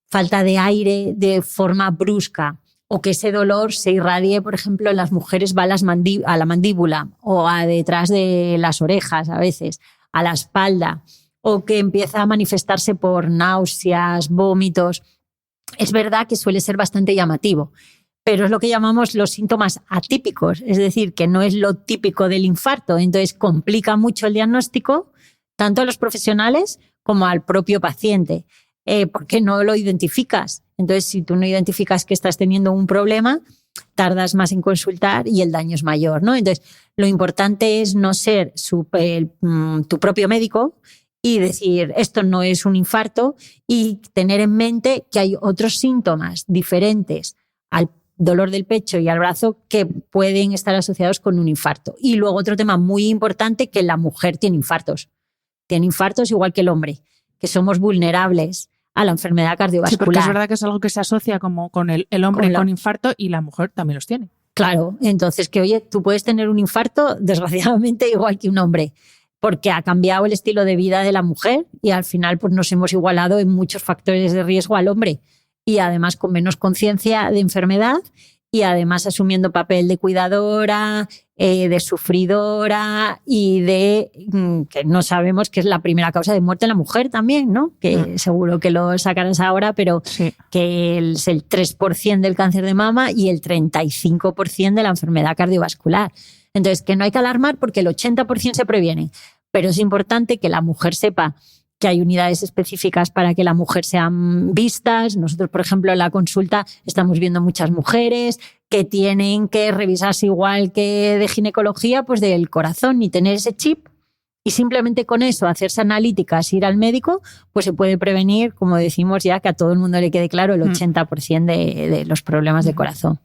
falta de aire de forma brusca, o que ese dolor se irradie, por ejemplo, en las mujeres va a la mandíbula o a detrás de las orejas a veces, a la espalda, o que empieza a manifestarse por náuseas, vómitos. Es verdad que suele ser bastante llamativo, pero es lo que llamamos los síntomas atípicos, es decir, que no es lo típico del infarto. Entonces complica mucho el diagnóstico, tanto a los profesionales como al propio paciente, porque no lo identificas. Entonces, si tú no identificas que estás teniendo un problema, tardas más en consultar y el daño es mayor, ¿no? Entonces, lo importante es no ser tu propio médico y decir, esto no es un infarto, y tener en mente que hay otros síntomas diferentes al dolor del pecho y al brazo que pueden estar asociados con un infarto. Y luego otro tema muy importante, que la mujer tiene infartos. Tiene infartos igual que el hombre, que somos vulnerables a la enfermedad cardiovascular. Sí, porque es verdad que es algo que se asocia como con el hombre con infarto, y la mujer también los tiene. Claro, entonces que oye, tú puedes tener un infarto desgraciadamente igual que un hombre, porque ha cambiado el estilo de vida de la mujer y al final pues nos hemos igualado en muchos factores de riesgo al hombre, y además con menos conciencia de enfermedad y además asumiendo papel de cuidadora, de sufridora y de que no sabemos que es la primera causa de muerte en la mujer también, ¿no? Que seguro que lo sacarás ahora, pero sí, que es el 3% del cáncer de mama y el 35% de la enfermedad cardiovascular. Entonces, que no hay que alarmar porque el 80% se previene, pero es importante que la mujer sepa que hay unidades específicas para que la mujer sean vistas. Nosotros, por ejemplo, en la consulta estamos viendo muchas mujeres que tienen que revisarse igual que de ginecología, pues del corazón, y tener ese chip y simplemente con eso, hacerse analíticas, ir al médico, pues se puede prevenir, como decimos ya, que a todo el mundo le quede claro el 80% de los problemas de corazón.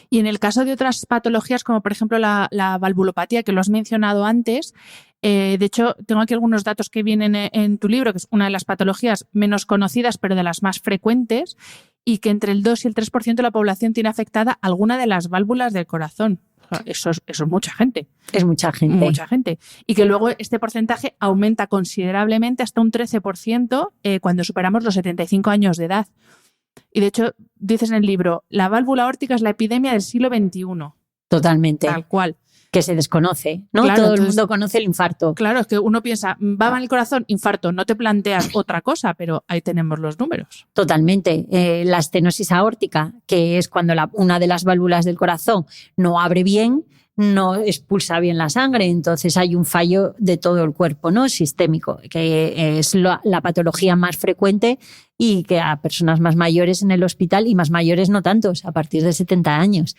Y en el caso de otras patologías, como por ejemplo la valvulopatía, que lo has mencionado antes, de hecho, tengo aquí algunos datos que vienen en tu libro, que es una de las patologías menos conocidas, pero de las más frecuentes, y que entre el 2 y el 3% de la población tiene afectada alguna de las válvulas del corazón. Eso es mucha gente. Es mucha gente. Mucha gente. Y que luego este porcentaje aumenta considerablemente hasta un 13% cuando superamos los 75 años de edad. Y de hecho, dices en el libro, la válvula aórtica es la epidemia del siglo XXI. Totalmente. Tal cual. Que se desconoce, ¿no? Claro, todo el mundo conoce el infarto. Claro, es que uno piensa, va mal el corazón, infarto, no te planteas otra cosa, pero ahí tenemos los números. Totalmente. La estenosis aórtica, que es cuando una de las válvulas del corazón no abre bien, no expulsa bien la sangre, entonces hay un fallo de todo el cuerpo, ¿no? Sistémico, que es la patología más frecuente y que a personas más mayores en el hospital y más mayores no tantos, a partir de 70 años.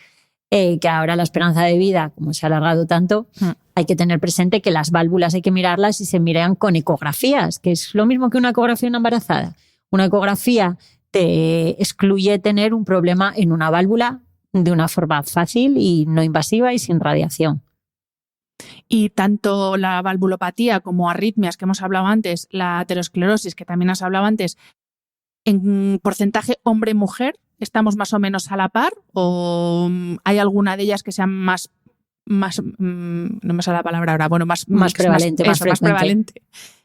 Que ahora la esperanza de vida, como se ha alargado tanto, hay que tener presente que las válvulas hay que mirarlas y se miran con ecografías, que es lo mismo que una ecografía en una embarazada. Una ecografía te excluye tener un problema en una válvula de una forma fácil y no invasiva y sin radiación. Y tanto la valvulopatía como arritmias que hemos hablado antes, la aterosclerosis que también has hablado antes, en porcentaje hombre-mujer, ¿estamos más o menos a la par o hay alguna de ellas que sean más no me sale la palabra ahora, bueno, más prevalente, más prevalente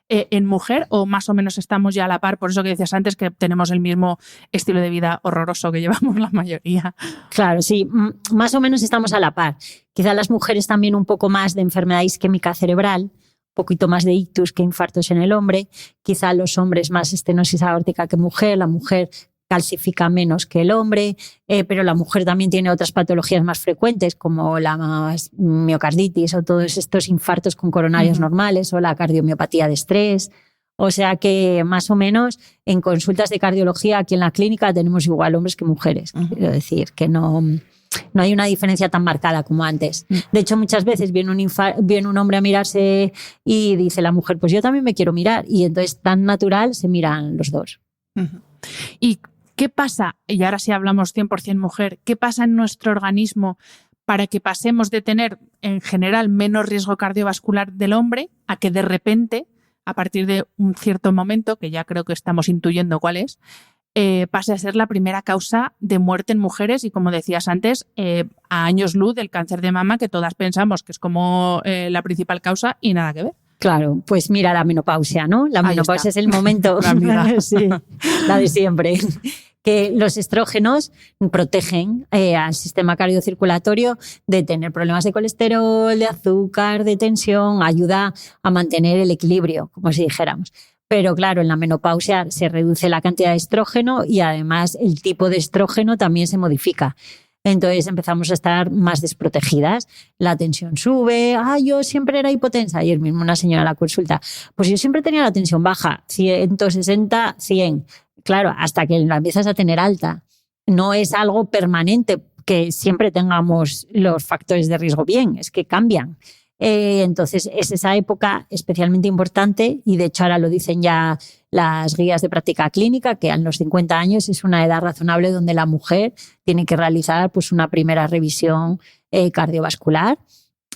en mujer, o más o menos estamos ya a la par? Por eso que decías antes que tenemos el mismo estilo de vida horroroso que llevamos la mayoría. Claro, sí, más o menos estamos a la par. Quizá las mujeres también un poco más de enfermedad isquémica cerebral, un poquito más de ictus que infartos en el hombre, quizá los hombres más estenosis aórtica que mujer, la mujer calcifica menos que el hombre, pero la mujer también tiene otras patologías más frecuentes como la miocarditis o todos estos infartos con coronarios normales o la cardiomiopatía de estrés. O sea que más o menos en consultas de cardiología aquí en la clínica tenemos igual hombres que mujeres. Quiero decir que no hay una diferencia tan marcada como antes. De hecho, muchas veces viene un hombre a mirarse y dice la mujer, pues yo también me quiero mirar. Y entonces tan natural se miran los dos. ¿Y qué pasa? Y ahora sí hablamos 100% mujer. ¿Qué pasa en nuestro organismo para que pasemos de tener en general menos riesgo cardiovascular del hombre a que de repente, a partir de un cierto momento, que ya creo que estamos intuyendo cuál es, pase a ser la primera causa de muerte en mujeres y, como decías antes, a años luz del cáncer de mama, que todas pensamos que es como la principal causa y nada que ver? Claro, pues mira la menopausia, ¿no? La menopausia es el momento, sí, la de siempre. Que los estrógenos protegen al sistema cardiocirculatorio de tener problemas de colesterol, de azúcar, de tensión, ayuda a mantener el equilibrio, como si dijéramos. Pero claro, en la menopausia se reduce la cantidad de estrógeno y además el tipo de estrógeno también se modifica. Entonces empezamos a estar más desprotegidas. La tensión sube. Yo siempre era hipotensa. Ayer mismo una señora a la consulta. Pues yo siempre tenía la tensión baja, 160, 100. Claro, hasta que la empiezas a tener alta. No es algo permanente que siempre tengamos los factores de riesgo bien, es que cambian. Entonces es esa época especialmente importante y de hecho ahora lo dicen ya las guías de práctica clínica, que a los 50 años es una edad razonable donde la mujer tiene que realizar pues una primera revisión cardiovascular,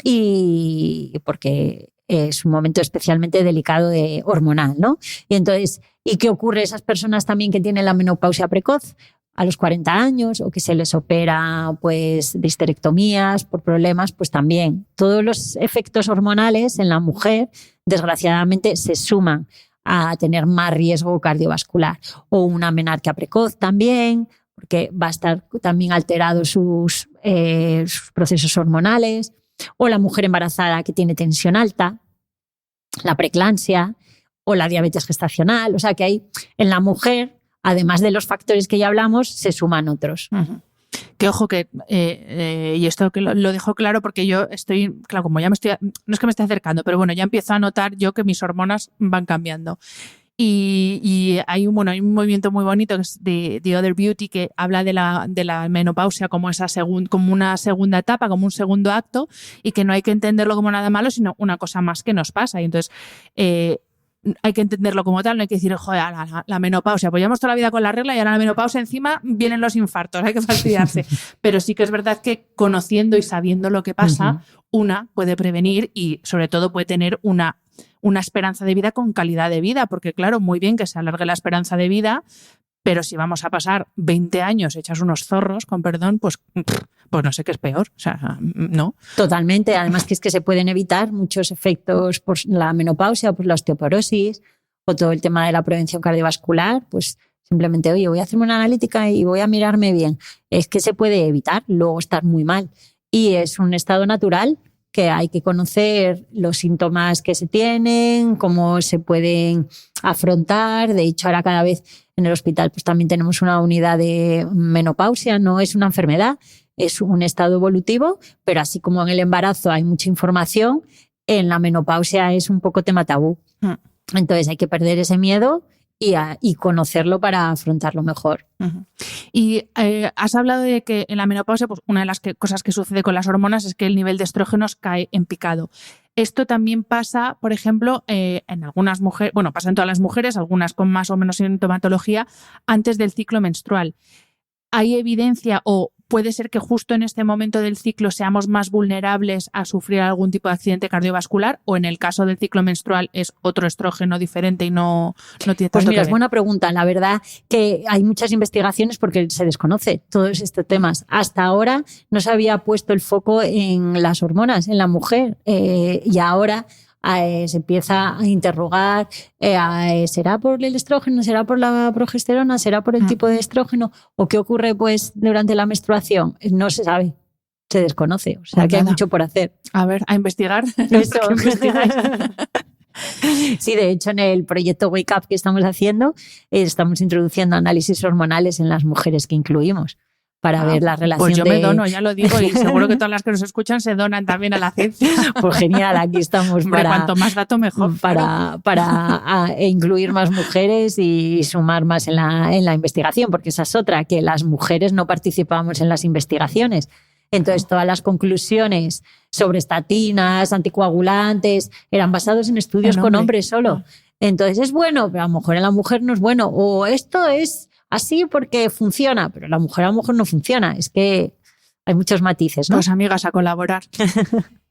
y porque es un momento especialmente delicado de hormonal, ¿no? Y entonces, ¿y qué ocurre a esas personas también que tienen la menopausia precoz? A los 40 años o que se les opera pues de histerectomías por problemas, pues también todos los efectos hormonales en la mujer desgraciadamente se suman a tener más riesgo cardiovascular, o una menarquia precoz también, porque va a estar también alterados sus procesos hormonales, o la mujer embarazada que tiene tensión alta, la preeclampsia o la diabetes gestacional. O sea que hay en la mujer, además de los factores que ya hablamos, se suman otros. Que ojo que, y esto que lo dejo claro porque yo estoy, claro, como ya no es que me esté acercando, pero bueno, ya empiezo a notar yo que mis hormonas van cambiando. Y hay un movimiento muy bonito que es de The Other Beauty, que habla de la menopausia como como una segunda etapa, como un segundo acto, y que no hay que entenderlo como nada malo, sino una cosa más que nos pasa. Y entonces hay que entenderlo como tal, no hay que decir, joder, la menopausia, pues llevamos toda la vida con la regla y ahora la menopausia encima vienen los infartos, hay que fastidiarse. Pero sí que es verdad que conociendo y sabiendo lo que pasa, una puede prevenir y sobre todo puede tener una esperanza de vida con calidad de vida, porque claro, muy bien que se alargue la esperanza de vida, pero si vamos a pasar 20 años hechas unos zorros, con perdón, pues no sé qué es peor. O sea, no. Totalmente. Además que es que se pueden evitar muchos efectos por la menopausia, por la osteoporosis o todo el tema de la prevención cardiovascular. Pues simplemente, oye, voy a hacerme una analítica y voy a mirarme bien. Es que se puede evitar luego estar muy mal. Y es un estado natural que hay que conocer los síntomas que se tienen, cómo se pueden afrontar. De hecho, ahora cada vez en el hospital pues también tenemos una unidad de menopausia. No es una enfermedad, es un estado evolutivo, pero así como en el embarazo hay mucha información, en la menopausia es un poco tema tabú. Entonces hay que perder ese miedo y conocerlo para afrontarlo mejor. Y has hablado de que en la menopausia, pues una de las cosas que sucede con las hormonas es que el nivel de estrógenos cae en picado. Esto también pasa, por ejemplo, en algunas mujeres, bueno, pasa en todas las mujeres, algunas con más o menos sintomatología, antes del ciclo menstrual. ¿Hay evidencia o puede ser que justo en este momento del ciclo seamos más vulnerables a sufrir algún tipo de accidente cardiovascular, o en el caso del ciclo menstrual es otro estrógeno diferente y no tiene tanto Pues mira, que ver? es buena pregunta. La verdad que hay muchas investigaciones porque se desconoce todos estos temas. Hasta ahora no se había puesto el foco en las hormonas, en la mujer, y ahora se empieza a interrogar, ¿será por el estrógeno? ¿Será por la progesterona? ¿Será por el tipo de estrógeno? ¿O qué ocurre pues durante la menstruación? No se sabe, se desconoce. O sea, que hay mucho por hacer. A ver, a investigar. Eso. Sí, de hecho, en el proyecto Wake Up que estamos haciendo, estamos introduciendo análisis hormonales en las mujeres que incluimos para ver la relación. Pues yo me dono, ya lo digo, y seguro que todas las que nos escuchan se donan también a la ciencia. Pues genial, aquí estamos. Hombre, cuanto más dato mejor. Para incluir más mujeres y sumar más en la investigación, porque esa es otra, que las mujeres no participamos en las investigaciones. Entonces, todas las conclusiones sobre estatinas, anticoagulantes, eran basados en estudios con hombres solo. Entonces, es bueno, pero a lo mejor en la mujer no es bueno. O esto es así porque funciona, pero la mujer a lo mejor no funciona. Es que hay muchos matices, ¿no? Pues amigas, a colaborar.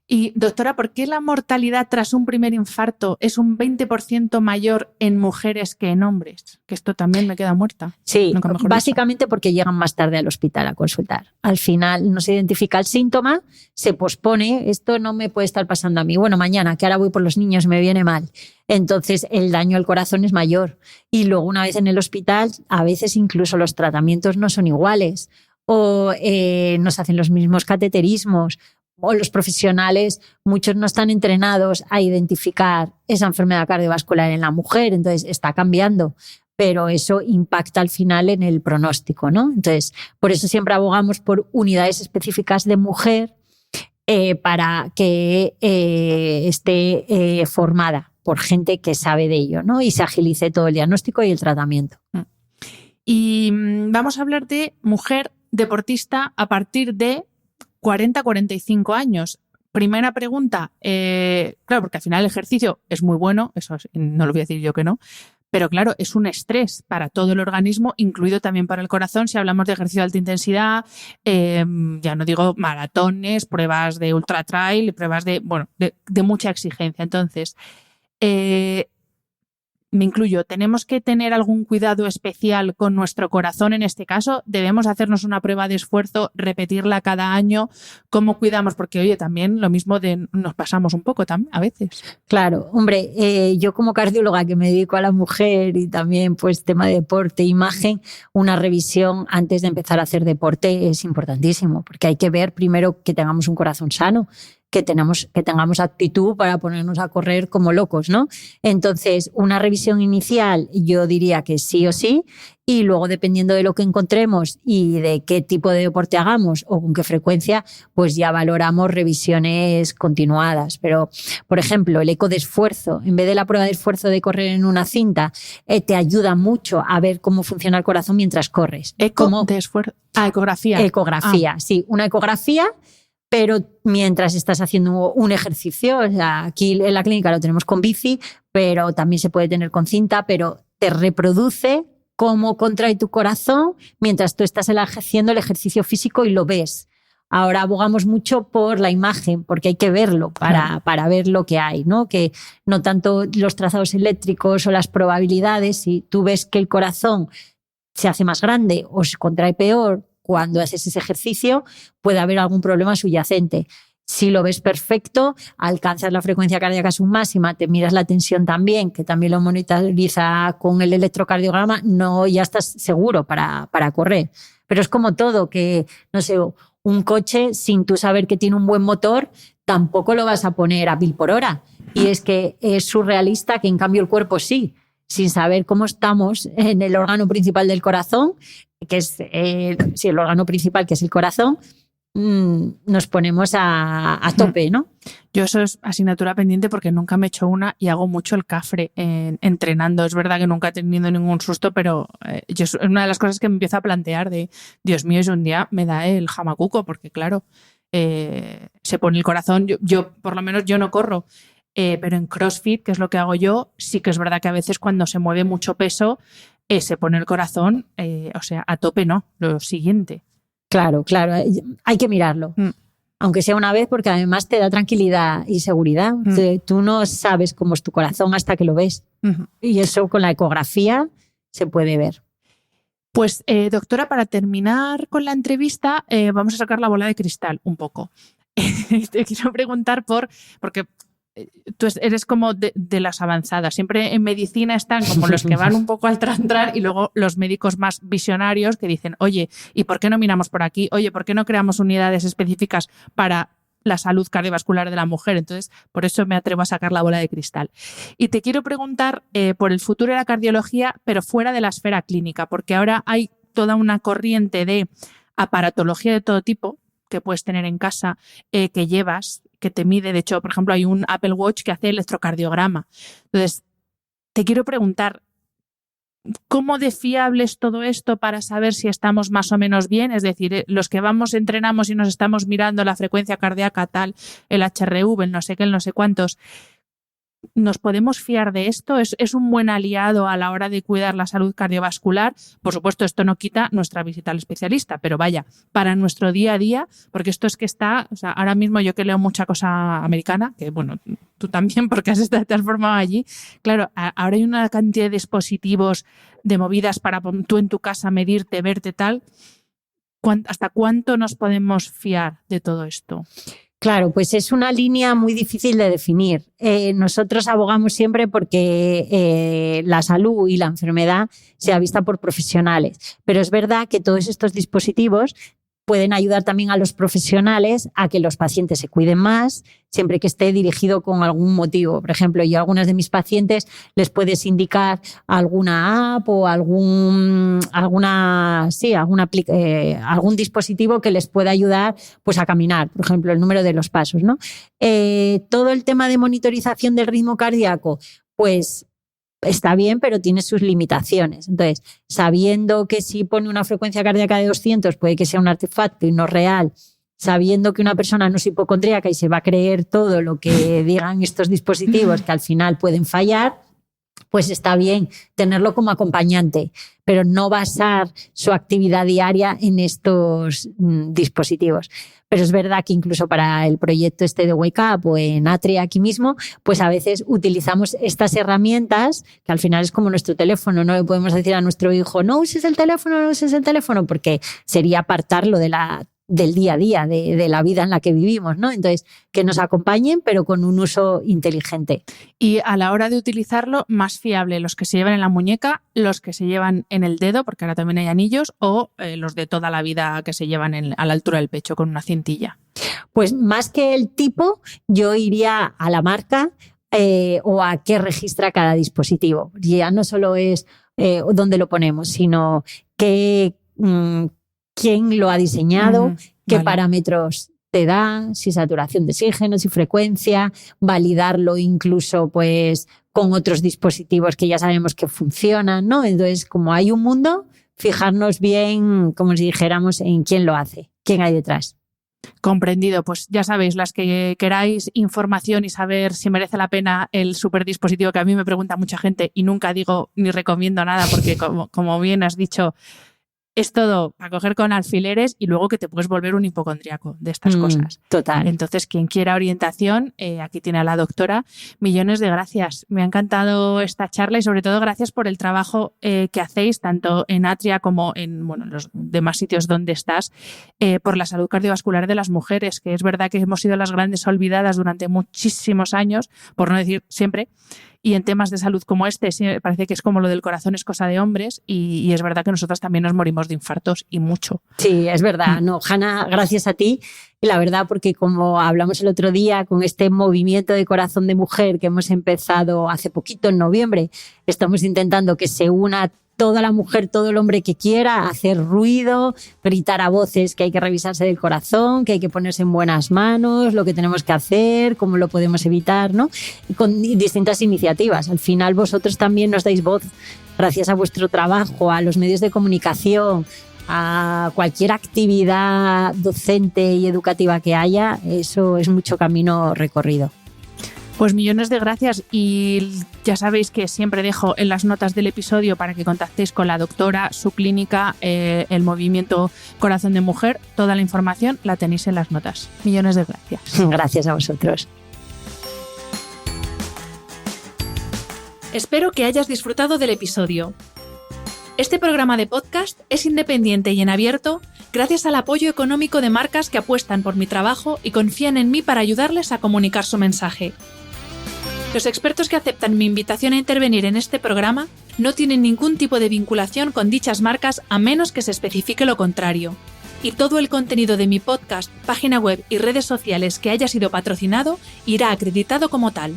Y doctora, ¿por qué la mortalidad tras un primer infarto es un 20% mayor en mujeres que en hombres? Que esto también me queda muerta. Sí, básicamente porque llegan más tarde al hospital a consultar. Al final no se identifica el síntoma, se pospone, esto no me puede estar pasando a mí. Bueno, mañana, que ahora voy por los niños, me viene mal. Entonces el daño al corazón es mayor. Y luego una vez en el hospital, a veces incluso los tratamientos no son iguales o no se hacen los mismos cateterismos. O los profesionales, muchos no están entrenados a identificar esa enfermedad cardiovascular en la mujer, entonces está cambiando, pero eso impacta al final en el pronóstico, ¿no? Entonces, por eso siempre abogamos por unidades específicas de mujer para que esté formada por gente que sabe de ello, ¿no? Y se agilice todo el diagnóstico y el tratamiento. Y vamos a hablar de mujer deportista a partir de 40-45 años. Primera pregunta, claro, porque al final el ejercicio es muy bueno, eso no lo voy a decir yo que no, pero claro, es un estrés para todo el organismo, incluido también para el corazón, si hablamos de ejercicio de alta intensidad, ya no digo maratones, pruebas de ultra trail, pruebas de mucha exigencia. Entonces, me incluyo, ¿tenemos que tener algún cuidado especial con nuestro corazón en este caso? ¿Debemos hacernos una prueba de esfuerzo, repetirla cada año? ¿Cómo cuidamos? Porque, oye, también lo mismo nos pasamos un poco también a veces. Claro, hombre, yo como cardióloga que me dedico a la mujer y también pues tema de deporte, imagen, una revisión antes de empezar a hacer deporte es importantísimo, porque hay que ver primero que tengamos un corazón sano, que tengamos actitud para ponernos a correr como locos, ¿no? Entonces, una revisión inicial yo diría que sí o sí, y luego dependiendo de lo que encontremos y de qué tipo de deporte hagamos o con qué frecuencia, pues ya valoramos revisiones continuadas. Pero, por ejemplo, el eco de esfuerzo, en vez de la prueba de esfuerzo de correr en una cinta, te ayuda mucho a ver cómo funciona el corazón mientras corres. Eco de esfuerzo. Ecografía. Ecografía, sí, una ecografía, pero mientras estás haciendo un ejercicio. O sea, aquí en la clínica lo tenemos con bici, pero también se puede tener con cinta, pero te reproduce cómo contrae tu corazón mientras tú estás haciendo el ejercicio físico y lo ves. Ahora abogamos mucho por la imagen, porque hay que verlo para ver lo que hay, ¿no? Que no tanto los trazados eléctricos o las probabilidades. Si tú ves que el corazón se hace más grande o se contrae peor cuando haces ese ejercicio, puede haber algún problema subyacente. Si lo ves perfecto, alcanzas la frecuencia cardíaca submáxima, te miras la tensión también, que también lo monitoriza con el electrocardiograma, no, ya estás seguro para correr. Pero es como todo, que no sé, un coche sin tú saber que tiene un buen motor, tampoco lo vas a poner a 1000 por hora. Y es que es surrealista que en cambio el cuerpo sí, sin saber cómo estamos en el órgano principal del corazón, que es el órgano principal, que es el corazón, nos ponemos a tope, ¿no? Yo eso es asignatura pendiente porque nunca me he hecho una y hago mucho el cafre entrenando. Es verdad que nunca he tenido ningún susto, pero es una de las cosas que me empiezo a plantear de, Dios mío, si un día me da el jamacuco, porque claro, se pone el corazón. Yo por lo menos yo no corro, pero en CrossFit, que es lo que hago yo, sí que es verdad que a veces cuando se mueve mucho peso se pone el corazón, o sea, a tope no, lo siguiente. Claro, hay que mirarlo. Aunque sea una vez, porque además te da tranquilidad y seguridad. Tú no sabes cómo es tu corazón hasta que lo ves. Y eso con la ecografía se puede ver. Pues, doctora, para terminar con la entrevista, vamos a sacar la bola de cristal un poco. Te quiero preguntar porque tú eres como de las avanzadas. Siempre en medicina están como los que van un poco al tran-tran y luego los médicos más visionarios que dicen, oye, ¿y por qué no miramos por aquí? Oye, ¿por qué no creamos unidades específicas para la salud cardiovascular de la mujer? Entonces, por eso me atrevo a sacar la bola de cristal. Y te quiero preguntar por el futuro de la cardiología, pero fuera de la esfera clínica, porque ahora hay toda una corriente de aparatología de todo tipo que puedes tener en casa, que llevas, que te mide. De hecho, por ejemplo, hay un Apple Watch que hace electrocardiograma. Entonces, te quiero preguntar, ¿cómo de fiable es todo esto para saber si estamos más o menos bien? Es decir, los que vamos, entrenamos y nos estamos mirando la frecuencia cardíaca tal, el HRV, el no sé qué, el no sé cuántos, ¿nos podemos fiar de esto? ¿Es un buen aliado a la hora de cuidar la salud cardiovascular? Por supuesto, esto no quita nuestra visita al especialista, pero vaya, para nuestro día a día, porque esto es que está, o sea, ahora mismo yo que leo mucha cosa americana, que bueno, tú también porque te has formado allí, claro, ahora hay una cantidad de dispositivos, de movidas para tú en tu casa medirte, verte tal. ¿Hasta cuánto nos podemos fiar de todo esto? Claro, pues es una línea muy difícil de definir. Nosotros abogamos siempre porque la salud y la enfermedad sea vista por profesionales, pero es verdad que todos estos dispositivos pueden ayudar también a los profesionales a que los pacientes se cuiden más, siempre que esté dirigido con algún motivo. Por ejemplo, yo a algunas de mis pacientes les puedes indicar alguna app o algún dispositivo que les pueda ayudar pues, a caminar, por ejemplo, el número de los pasos, ¿no? Todo el tema de monitorización del ritmo cardíaco, pues está bien, pero tiene sus limitaciones. Entonces, sabiendo que si pone una frecuencia cardíaca de 200 puede que sea un artefacto y no real, sabiendo que una persona no es hipocondríaca y se va a creer todo lo que digan estos dispositivos que al final pueden fallar, pues está bien tenerlo como acompañante, pero no basar su actividad diaria en estos dispositivos. Pero es verdad que incluso para el proyecto este de Wake Up o en Atria aquí mismo, pues a veces utilizamos estas herramientas que al final es como nuestro teléfono. No le podemos decir a nuestro hijo, no uses el teléfono, porque sería apartarlo del día a día, de la vida en la que vivimos, ¿no? Entonces, que nos acompañen, pero con un uso inteligente. Y a la hora de utilizarlo, más fiable los que se llevan en la muñeca, los que se llevan en el dedo, porque ahora también hay anillos, o los de toda la vida que se llevan a la altura del pecho con una cintilla. Pues más que el tipo, yo iría a la marca o a qué registra cada dispositivo. Ya no solo es dónde lo ponemos, sino quién lo ha diseñado, qué parámetros te da, si saturación de oxígeno, si frecuencia, validarlo incluso pues con otros dispositivos que ya sabemos que funcionan, ¿no? Entonces, como hay un mundo, fijarnos bien, como si dijéramos, en quién lo hace, quién hay detrás. Comprendido. Pues ya sabéis, las que queráis información y saber si merece la pena el super dispositivo, que a mí me pregunta mucha gente y nunca digo ni recomiendo nada porque como bien has dicho, es todo para coger con alfileres y luego que te puedes volver un hipocondríaco de estas cosas. Total. Entonces, quien quiera orientación, aquí tiene a la doctora. Millones de gracias. Me ha encantado esta charla y sobre todo gracias por el trabajo que hacéis tanto en Atria como en los demás sitios donde estás por la salud cardiovascular de las mujeres, que es verdad que hemos sido las grandes olvidadas durante muchísimos años, por no decir siempre. Y en temas de salud como este, sí, parece que es como lo del corazón es cosa de hombres y es verdad que nosotros también nos morimos de infartos y mucho. Sí, es verdad. No, Hanna, gracias a ti. Y la verdad, porque como hablamos el otro día, con este movimiento de corazón de mujer que hemos empezado hace poquito, en noviembre, estamos intentando que se una toda la mujer, todo el hombre que quiera, hacer ruido, gritar a voces que hay que revisarse del corazón, que hay que ponerse en buenas manos, lo que tenemos que hacer, cómo lo podemos evitar, ¿no? Y con distintas iniciativas. Al final vosotros también nos dais voz gracias a vuestro trabajo, a los medios de comunicación, a cualquier actividad docente y educativa que haya. Eso es mucho camino recorrido. Pues millones de gracias y ya sabéis que siempre dejo en las notas del episodio para que contactéis con la doctora, su clínica, el movimiento Corazón de Mujer. Toda la información la tenéis en las notas. Millones de gracias. Gracias a vosotros. Espero que hayas disfrutado del episodio. Este programa de podcast es independiente y en abierto gracias al apoyo económico de marcas que apuestan por mi trabajo y confían en mí para ayudarles a comunicar su mensaje. Los expertos que aceptan mi invitación a intervenir en este programa no tienen ningún tipo de vinculación con dichas marcas a menos que se especifique lo contrario. Y todo el contenido de mi podcast, página web y redes sociales que haya sido patrocinado irá acreditado como tal.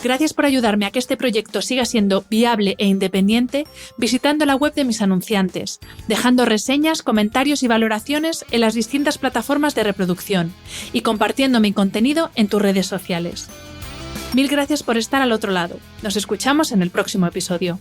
Gracias por ayudarme a que este proyecto siga siendo viable e independiente visitando la web de mis anunciantes, dejando reseñas, comentarios y valoraciones en las distintas plataformas de reproducción y compartiendo mi contenido en tus redes sociales. Mil gracias por estar al otro lado. Nos escuchamos en el próximo episodio.